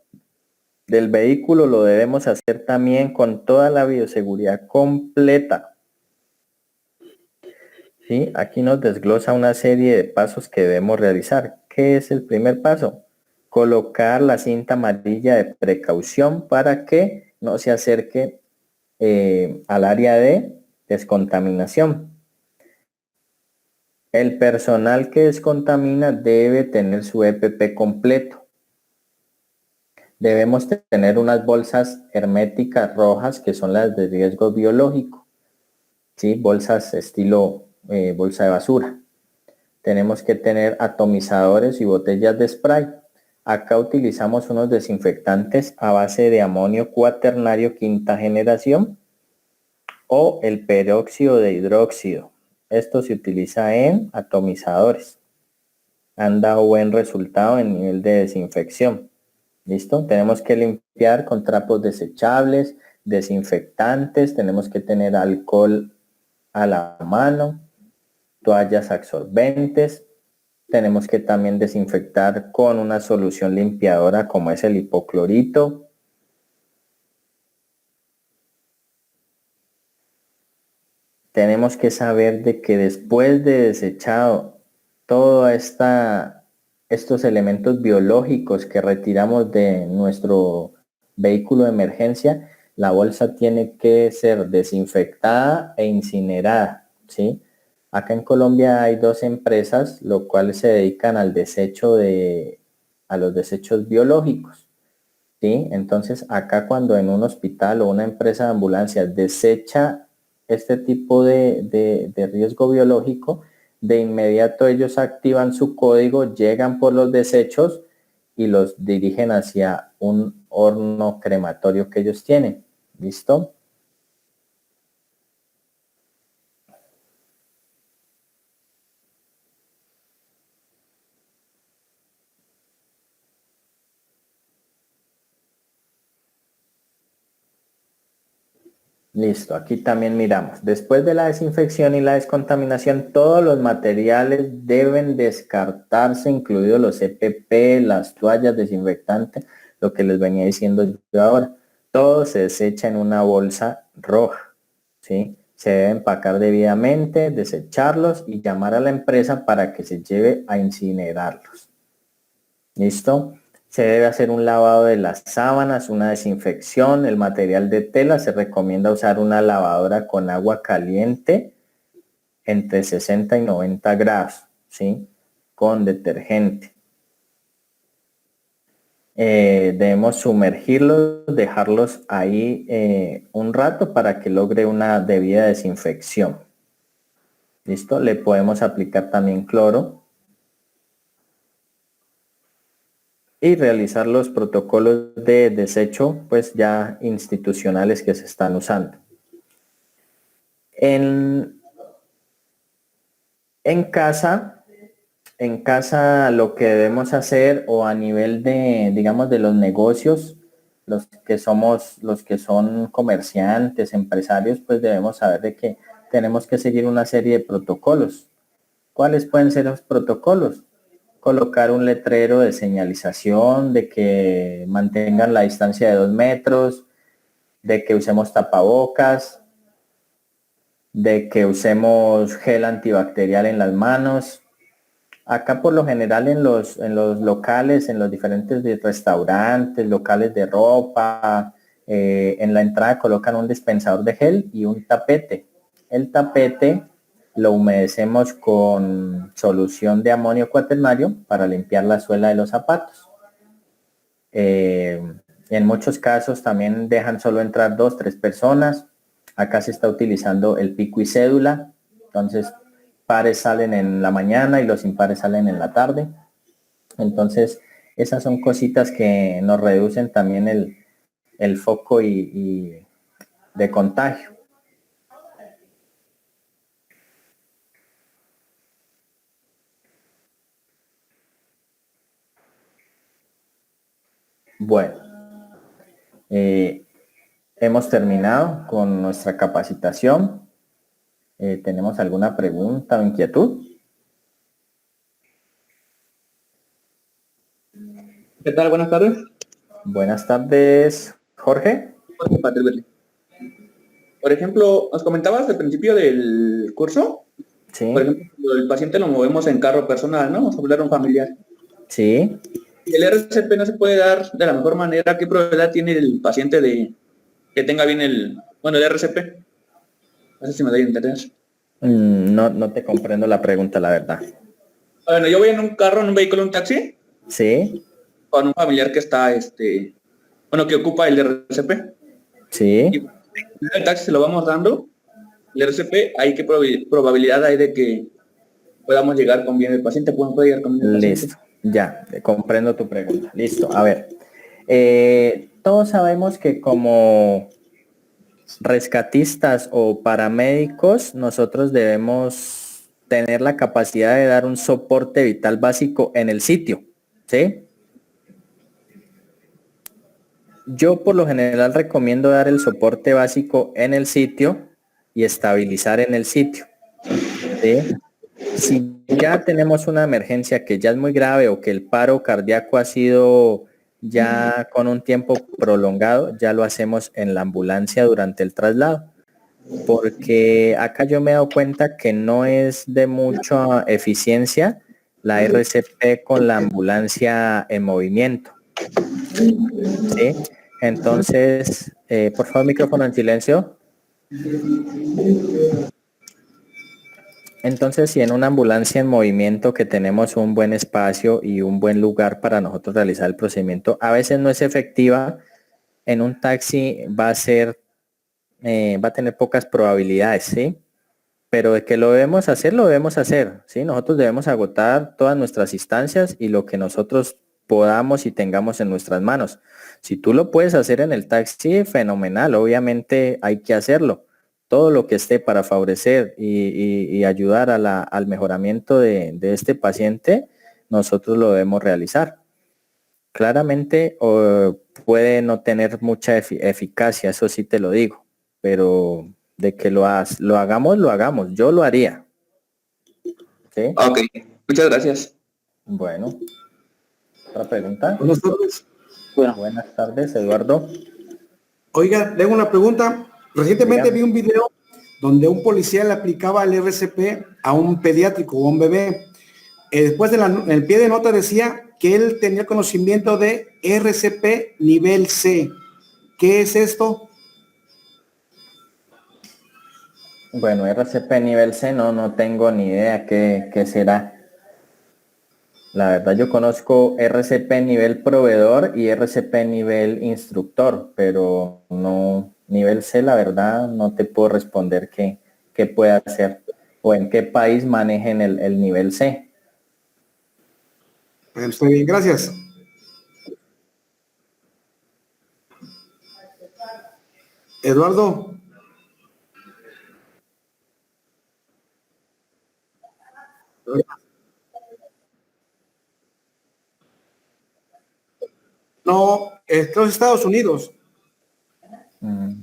del vehículo lo debemos hacer también con toda la bioseguridad completa. ¿Sí? Aquí nos desglosa una serie de pasos que debemos realizar. ¿Qué es el primer paso? Colocar la cinta amarilla de precaución para que no se acerque al área de descontaminación. El personal que descontamina debe tener su EPP completo. Debemos tener unas bolsas herméticas rojas que son las de riesgo biológico, ¿sí? Bolsas estilo bolsa de basura. Tenemos que tener atomizadores y botellas de spray. Acá utilizamos unos desinfectantes a base de amonio cuaternario quinta generación o el peróxido de hidróxido. Esto se utiliza en atomizadores. Han dado buen resultado en nivel de desinfección. ¿Listo? Tenemos que limpiar con trapos desechables, desinfectantes, tenemos que tener alcohol a la mano, toallas absorbentes, tenemos que también desinfectar con una solución limpiadora como es el hipoclorito. Tenemos que saber de que después de desechado todos estos elementos biológicos que retiramos de nuestro vehículo de emergencia, la bolsa tiene que ser desinfectada e incinerada, ¿sí? Acá en Colombia hay 2 empresas, lo cuales se dedican al desecho a los desechos biológicos, ¿sí? Entonces acá cuando en un hospital o una empresa de ambulancias desecha este tipo de riesgo biológico, de inmediato ellos activan su código, llegan por los desechos y los dirigen hacia un horno crematorio que ellos tienen. ¿Listo? Listo, aquí también miramos. Después de la desinfección y la descontaminación, todos los materiales deben descartarse, incluidos los EPP, las toallas desinfectantes, lo que les venía diciendo yo ahora. Todo se desecha en una bolsa roja, ¿sí? Se debe empacar debidamente, desecharlos y llamar a la empresa para que se lleve a incinerarlos. ¿Listo? Se debe hacer un lavado de las sábanas, una desinfección, el material de tela. Se recomienda usar una lavadora con agua caliente entre 60 y 90 grados, ¿sí? Con detergente. Debemos sumergirlos, dejarlos ahí un rato para que logre una debida desinfección. ¿Listo? Le podemos aplicar también cloro. Y realizar los protocolos de desecho pues ya institucionales que se están usando. En casa lo que debemos hacer o a nivel de, digamos, de los negocios, los que son comerciantes, empresarios, pues debemos saber de que tenemos que seguir una serie de protocolos. ¿Cuáles pueden ser los protocolos? colocar un letrero de señalización de que mantengan la distancia de 2 metros, de que usemos tapabocas, de que usemos gel antibacterial en las manos. Acá por lo general en los locales, en los diferentes restaurantes, locales de ropa, en la entrada colocan un dispensador de gel y un tapete. El tapete lo humedecemos con solución de amonio cuaternario para limpiar la suela de los zapatos. En muchos casos también dejan solo entrar 2, 3 personas. Acá se está utilizando el pico y cédula, entonces pares salen en la mañana y los impares salen en la tarde. Entonces esas son cositas que nos reducen también el foco y de contagio. Bueno, hemos terminado con nuestra capacitación. ¿Tenemos alguna pregunta o inquietud? ¿Qué tal? Buenas tardes. Buenas tardes, Jorge. Por ejemplo, nos comentabas al principio del curso, Sí, por ejemplo, el paciente lo movemos en carro personal, ¿no? Vamos a hablar de un familiar. sí. Y el RCP no se puede dar de la mejor manera. ¿Qué probabilidad tiene el paciente de que tenga bien el RCP? No sé si me da a entender. No te comprendo la pregunta, la verdad. Bueno, yo voy en un carro, en un vehículo, un taxi, Sí, con un familiar que está, que ocupa el RCP. sí. Y el taxi se lo vamos dando, el RCP, ¿hay qué probabilidad hay de que podamos llegar con bien el paciente? ¿Puede llegar con bien el paciente? Listo, ya, comprendo tu pregunta. Listo, a ver. Todos sabemos que como rescatistas o paramédicos, nosotros debemos tener la capacidad de dar un soporte vital básico en el sitio, ¿sí? Yo por lo general recomiendo dar el soporte básico en el sitio y estabilizar en el sitio, ¿sí? Si ya tenemos una emergencia que ya es muy grave o que el paro cardíaco ha sido ya con un tiempo prolongado, ya lo hacemos en la ambulancia durante el traslado. Porque acá yo me he dado cuenta que no es de mucha eficiencia la RCP con la ambulancia en movimiento, ¿sí? Entonces, por favor, micrófono en silencio. Entonces, si en una ambulancia en movimiento que tenemos un buen espacio y un buen lugar para nosotros realizar el procedimiento, a veces no es efectiva, en un taxi va a tener pocas probabilidades, ¿sí? Pero de que lo debemos hacer, lo debemos hacer, ¿sí? Nosotros debemos agotar todas nuestras instancias y lo que nosotros podamos y tengamos en nuestras manos. Si tú lo puedes hacer en el taxi, fenomenal, obviamente hay que hacerlo. Todo lo que esté para favorecer y ayudar al mejoramiento de este paciente, nosotros lo debemos realizar. Claramente puede no tener mucha eficacia, eso sí te lo digo, pero de que lo hagamos, yo lo haría. ¿Sí? Ok, muchas gracias. Bueno, otra pregunta. Buenas tardes. Buenas tardes, Eduardo. Oiga, tengo una pregunta. Recientemente Dígame. vi un video donde un policía le aplicaba el RCP a un pediátrico o a un bebé. Después el pie de nota decía que él tenía conocimiento de RCP nivel C. ¿Qué es esto? Bueno, RCP nivel C, no tengo ni idea qué será. La verdad, yo conozco RCP nivel proveedor y RCP nivel instructor, pero no nivel C, la verdad, no te puedo responder qué puede hacer o en qué país manejen el nivel C. Bueno, está bien, gracias. Eduardo. No, es los Estados Unidos. Mm,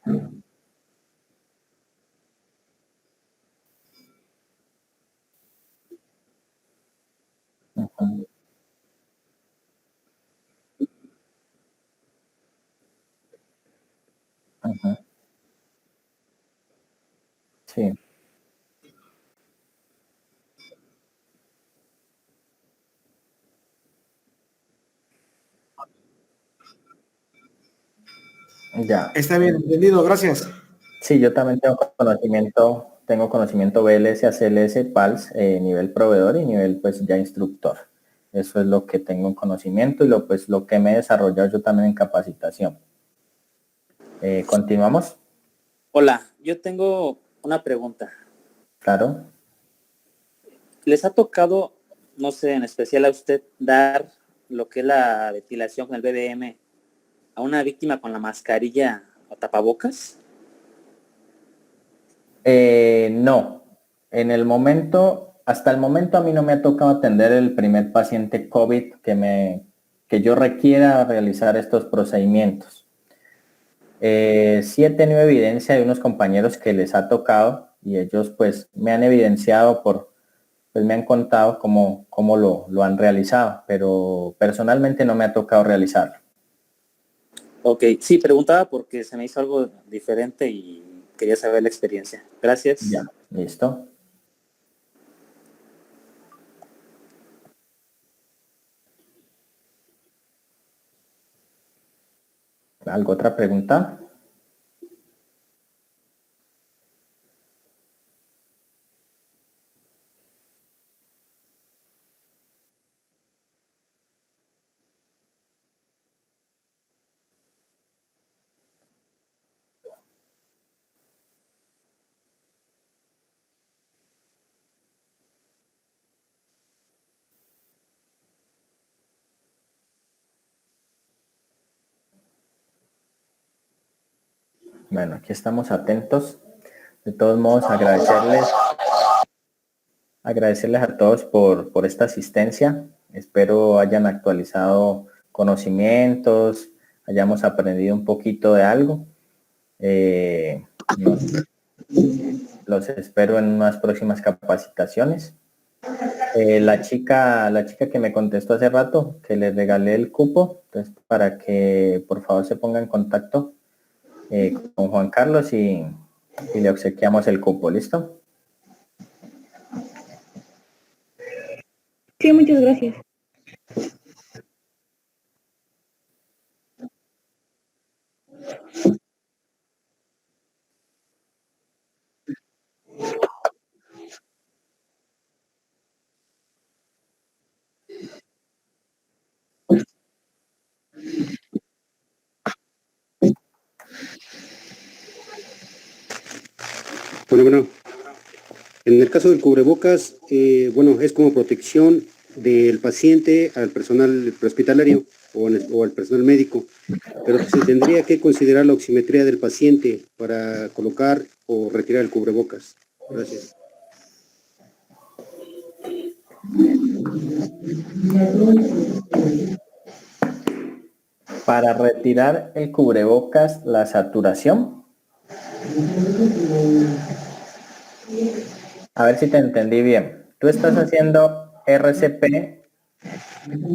Ujú, ujú, sí, ya. Está bien, entendido, gracias. Sí, yo también tengo conocimiento BLS, ACLS, PALS, nivel proveedor y nivel pues ya instructor. Eso es lo que tengo en conocimiento y lo que me he desarrollado yo también en capacitación. Continuamos, Hola, yo tengo una pregunta. claro. ¿Les ha tocado, no sé, en especial a usted, dar lo que es la ventilación con el BBM a una víctima con la mascarilla o tapabocas? No, hasta el momento a mí no me ha tocado atender el primer paciente COVID que yo requiera realizar estos procedimientos. Sí he tenido evidencia de unos compañeros que les ha tocado y ellos pues me han evidenciado pues me han contado cómo lo han realizado, pero personalmente no me ha tocado realizarlo. Ok, sí, preguntaba porque se me hizo algo diferente y quería saber la experiencia. Gracias. Ya, listo. ¿Algo otra pregunta? Bueno, aquí estamos atentos. De todos modos, agradecerles a todos por esta asistencia. Espero hayan actualizado conocimientos, hayamos aprendido un poquito de algo. Nos- los espero en unas próximas capacitaciones. La chica que me contestó hace rato, que le regalé el cupo, entonces para que por favor se ponga en contacto con Juan Carlos y le obsequiamos el cupo, ¿listo? Sí, muchas gracias. Bueno, en el caso del cubrebocas, bueno, es como protección del paciente al personal hospitalario o al personal médico, pero se tendría que considerar la oximetría del paciente para colocar o retirar el cubrebocas. Gracias. Para retirar el cubrebocas, la saturación. A ver si te entendí bien. Tú estás haciendo RCP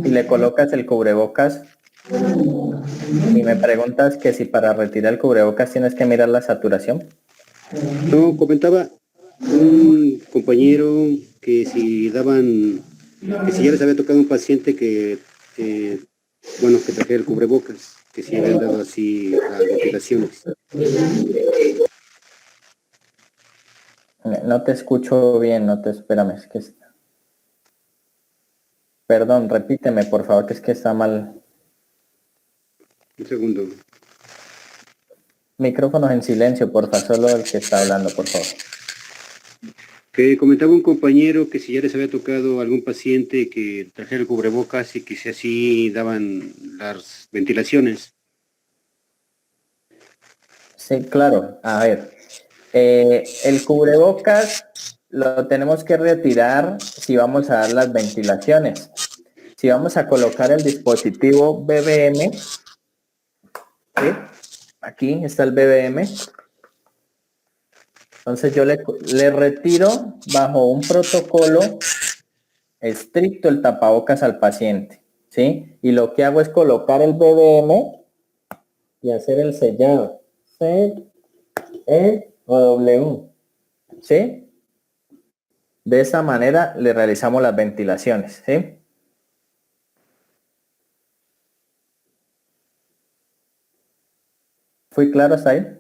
y le colocas el cubrebocas y me preguntas que si para retirar el cubrebocas tienes que mirar la saturación. No, comentaba un compañero que si ya les había tocado un paciente que, bueno, que trajera el cubrebocas, que si habían dado así las ventilaciones. No te escucho bien, espérame, perdón, repíteme por favor, que es que está mal. Un segundo. Micrófonos en silencio, porfa, solo el que está hablando, por favor. Que comentaba un compañero que si ya les había tocado algún paciente que trajera el cubrebocas y que si así daban las ventilaciones. Sí, claro. A ver, el cubrebocas lo tenemos que retirar si vamos a dar las ventilaciones. Si vamos a colocar el dispositivo BBM, ¿sí? Aquí está el BBM. Entonces yo le retiro bajo un protocolo estricto el tapabocas al paciente, ¿sí? Y lo que hago es colocar el BBM y hacer el sellado. C, E o W, ¿sí? De esa manera le realizamos las ventilaciones, ¿sí? ¿Fui claro hasta ahí?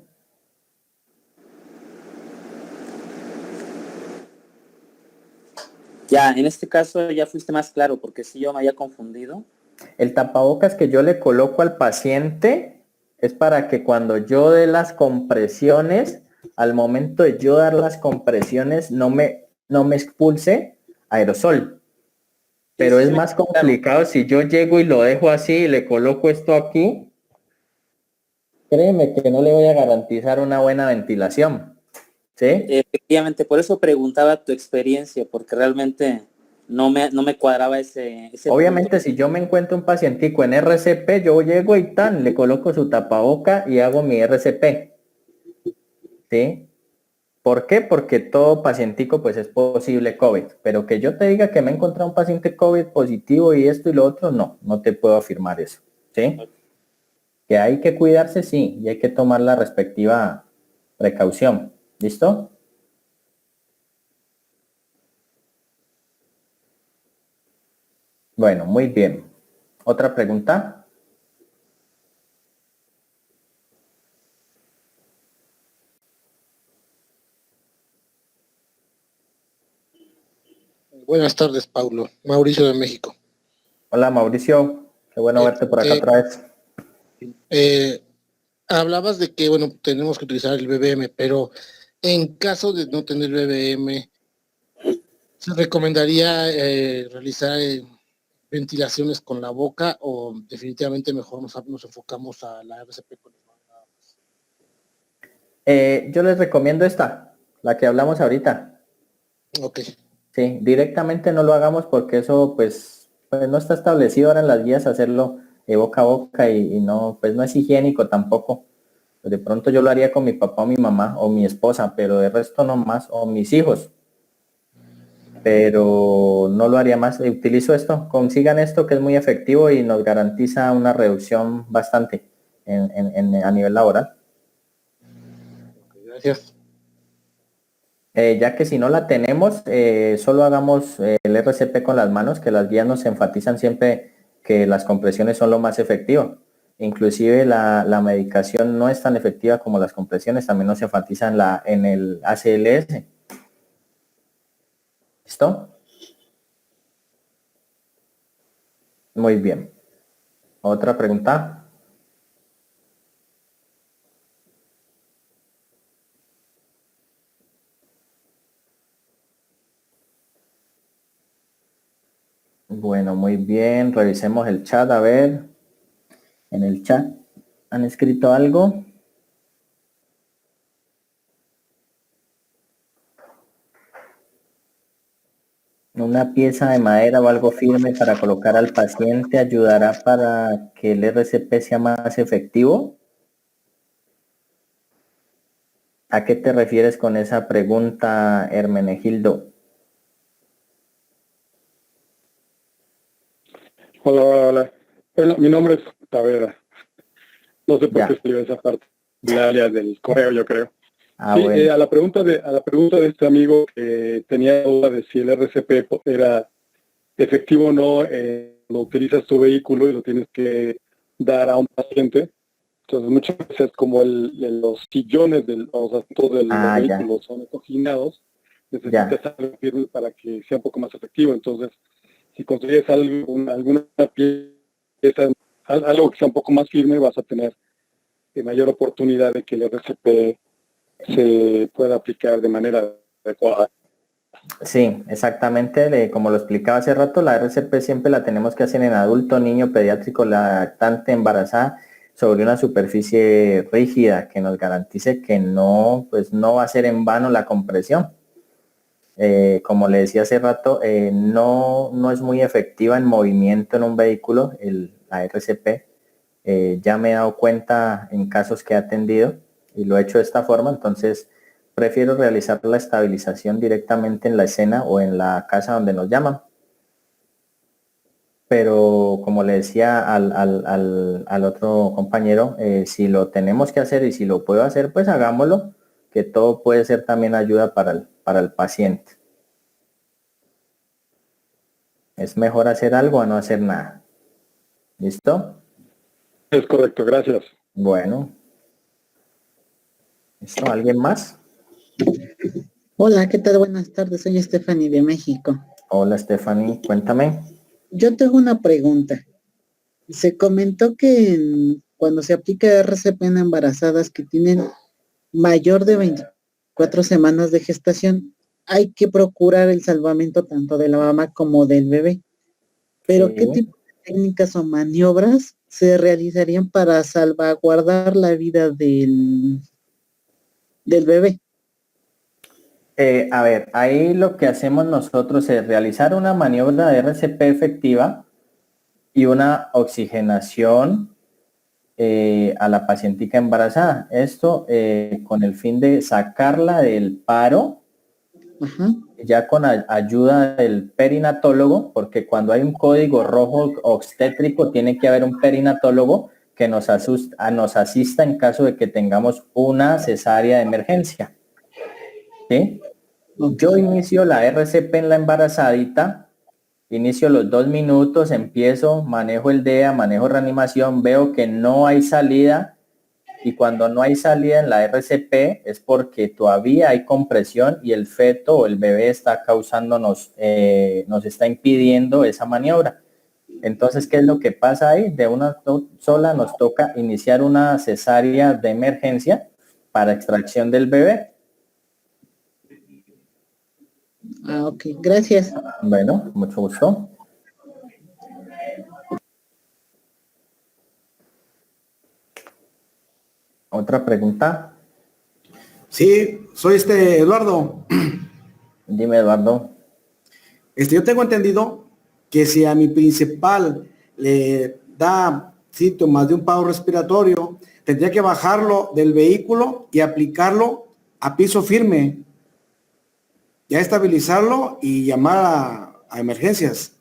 Ya, en este caso ya fuiste más claro, porque si yo me había confundido. El tapabocas que yo le coloco al paciente es para que cuando yo dé las compresiones, al momento de yo dar las compresiones, no me expulse aerosol. Pero Sí, es sí, más claro. complicado si yo llego y lo dejo así y le coloco esto aquí. Créeme que no le voy a garantizar una buena ventilación. ¿Sí? Efectivamente, por eso preguntaba tu experiencia, porque realmente no me cuadraba ese Obviamente, punto. si yo me encuentro un pacientico en RCP, yo llego y tan, le coloco su tapaboca y hago mi RCP. ¿Sí? ¿Por qué? Porque todo pacientico pues es posible COVID, pero que yo te diga que me he encontrado un paciente COVID positivo y esto y lo otro, no te puedo afirmar eso. ¿Sí? Que hay que cuidarse, sí, y hay que tomar la respectiva precaución. ¿Listo? Bueno, muy bien. ¿Otra pregunta? Buenas tardes, Paulo. Mauricio de México. Hola, Mauricio. Qué bueno verte por acá otra vez. Hablabas de que, bueno, tenemos que utilizar el BBM, pero en caso de no tener BBM, ¿se recomendaría realizar ventilaciones con la boca o definitivamente mejor nos enfocamos a la RCP con el Yo les recomiendo esta, la que hablamos ahorita. Ok. Sí, directamente no lo hagamos porque eso pues no está establecido ahora en las guías hacerlo boca a boca y no, pues no es higiénico tampoco. De pronto yo lo haría con mi papá o mi mamá o mi esposa, pero de resto no más, o mis hijos. Pero no lo haría más. Utilizo esto, consigan esto que es muy efectivo y nos garantiza una reducción bastante a nivel laboral. Gracias. Ya que si no la tenemos, solo hagamos el RCP con las manos, que las guías nos enfatizan siempre que las compresiones son lo más efectivo. Inclusive la medicación no es tan efectiva como las compresiones, también nos enfatizan en el ACLS. ¿Listo? Muy bien. ¿Otra pregunta? Bueno, muy bien. Revisemos el chat, a ver. En el chat, ¿han escrito algo? Una pieza de madera o algo firme para colocar al paciente ayudará para que el RCP sea más efectivo. ¿A qué te refieres con esa pregunta, Hermenegildo? Hola. Bueno, mi nombre es Tavera. No sé por qué escribí esa parte. La área del correo, yo creo. Sí, bueno. a la pregunta de este amigo que tenía duda de si el RCP era efectivo o no, lo utilizas tu vehículo y lo tienes que dar a un paciente. Entonces muchas veces como los sillones de los asientos de los vehículos son cojinados, necesitas algo firme para que sea un poco más efectivo. Entonces, si consigues alguna pieza, algo que sea un poco más firme, vas a tener mayor oportunidad de que el RCP se pueda aplicar de manera adecuada. Sí, exactamente. Como lo explicaba hace rato, la RCP siempre la tenemos que hacer en adulto, niño, pediátrico, lactante, embarazada, sobre una superficie rígida que nos garantice que no va a ser en vano la compresión. Como le decía hace rato, no es muy efectiva en movimiento en un vehículo, la RCP, Ya me he dado cuenta en casos que he atendido y lo he hecho de esta forma, entonces prefiero realizar la estabilización directamente en la escena o en la casa donde nos llaman. Pero como le decía al otro compañero, si lo tenemos que hacer y si lo puedo hacer, pues hagámoslo, que todo puede ser también ayuda para el paciente. Es mejor hacer algo a no hacer nada. ¿Listo? Es correcto, gracias. Bueno. ¿Listo? ¿Alguien más? Hola, ¿qué tal? Buenas tardes, soy Stephanie de México. Hola Stephanie, cuéntame. Yo tengo una pregunta. Se comentó que cuando se aplica RCP en embarazadas que tienen mayor de 24 semanas de gestación, hay que procurar el salvamento tanto de la mamá como del bebé. Pero Sí. ¿qué tipo de técnicas o maniobras se realizarían para salvaguardar la vida del bebé? A ver, ahí lo que hacemos nosotros es realizar una maniobra de RCP efectiva y una oxigenación a la pacientica embarazada. Esto con el fin de sacarla del paro, ya con ayuda del perinatólogo, porque cuando hay un código rojo obstétrico tiene que haber un perinatólogo que nos asista en caso de que tengamos una cesárea de emergencia. ¿Sí? Yo inicio la RCP en la embarazadita, inicio los 2 minutos, empiezo, manejo el DEA, manejo reanimación, veo que no hay salida y cuando no hay salida en la RCP es porque todavía hay compresión y el feto o el bebé está causándonos, nos está impidiendo esa maniobra. Entonces, ¿qué es lo que pasa ahí? De una sola nos toca iniciar una cesárea de emergencia para extracción del bebé. Ah, ok, gracias. Bueno, mucho gusto. ¿Otra pregunta? Sí, soy Eduardo. Dime, Eduardo. Yo tengo entendido que si a mi principal le da síntomas de un paro respiratorio, tendría que bajarlo del vehículo y aplicarlo a piso firme, ya estabilizarlo y llamar a emergencias.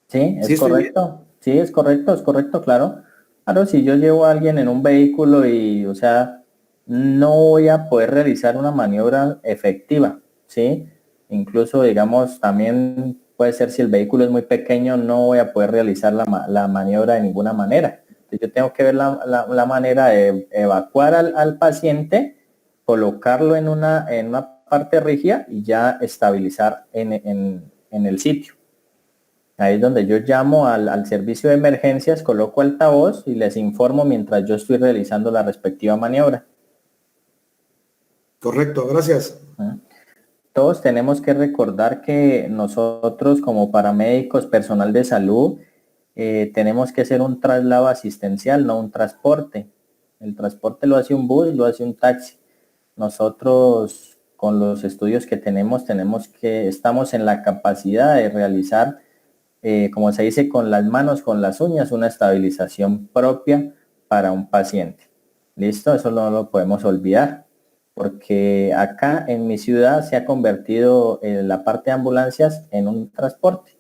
Sí, ¿Sí es estoy correcto. Sí, es correcto, claro. Claro, si yo llevo a alguien en un vehículo y, o sea, no voy a poder realizar una maniobra efectiva, ¿sí? Incluso, digamos, también puede ser si el vehículo es muy pequeño, no voy a poder realizar la maniobra de ninguna manera. Entonces, yo tengo que ver la manera de evacuar al paciente, colocarlo en una parte rígida y ya estabilizar en el sitio. Ahí es donde yo llamo al servicio de emergencias, coloco altavoz y les informo mientras yo estoy realizando la respectiva maniobra. Correcto, gracias. Todos tenemos que recordar que nosotros como paramédicos, personal de salud, tenemos que hacer un traslado asistencial, no un transporte. El transporte lo hace un bus, lo hace un taxi. Nosotros con los estudios que tenemos, estamos en la capacidad de realizar, como se dice, con las manos, con las uñas, una estabilización propia para un paciente. ¿Listo? Eso no lo podemos olvidar, porque acá en mi ciudad se ha convertido la parte de ambulancias en un transporte.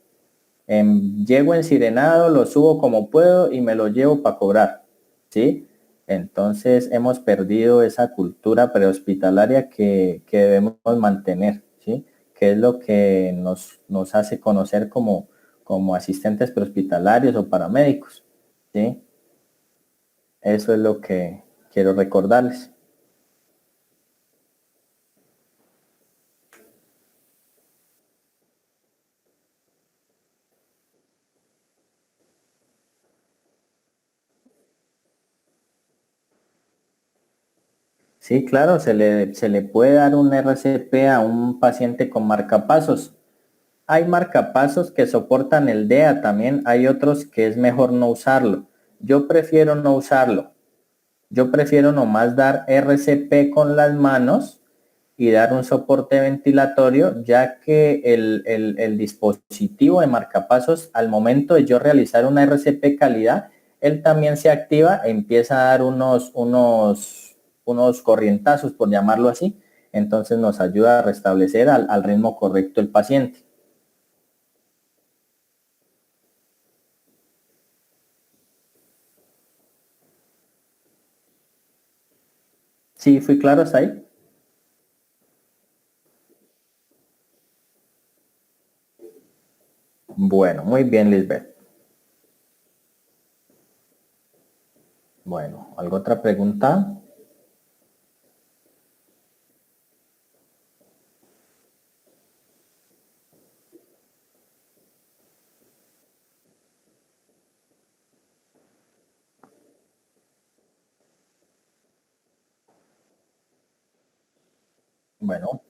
Llego ensirenado, lo subo como puedo y me lo llevo para cobrar, ¿sí? Entonces hemos perdido esa cultura prehospitalaria que debemos mantener, ¿sí? Que es lo que nos hace conocer como asistentes prehospitalarios o paramédicos, ¿sí? Eso es lo que quiero recordarles. Sí, claro, se le puede dar un RCP a un paciente con marcapasos. Hay marcapasos que soportan el DEA también, hay otros que es mejor no usarlo. Yo prefiero no usarlo. Yo prefiero nomás dar RCP con las manos y dar un soporte ventilatorio, ya que el dispositivo de marcapasos, al momento de yo realizar una RCP calidad, él también se activa, empieza a dar unos corrientazos, por llamarlo así, entonces nos ayuda a restablecer al ritmo correcto el paciente. ¿Sí fui claro hasta ahí? Bueno, muy bien, Lisbeth. Bueno, ¿alguna otra pregunta? Bueno.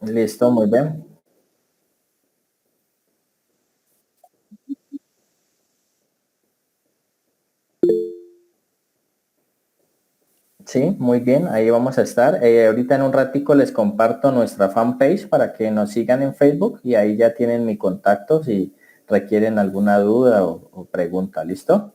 Listo, muy bien. Sí, muy bien, ahí vamos a estar. Ahorita en un ratico les comparto nuestra fanpage para que nos sigan en Facebook y ahí ya tienen mi contacto si requieren alguna duda o pregunta, ¿listo?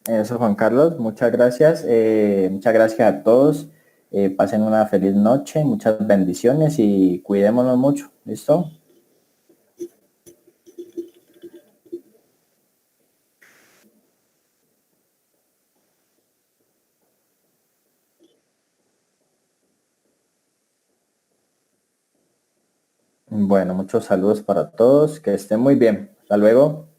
Eso, Juan Carlos, muchas gracias. Muchas gracias a todos. Pasen una feliz noche, muchas bendiciones y cuidémonos mucho, ¿listo? Bueno, muchos saludos para todos, que estén muy bien. Hasta luego.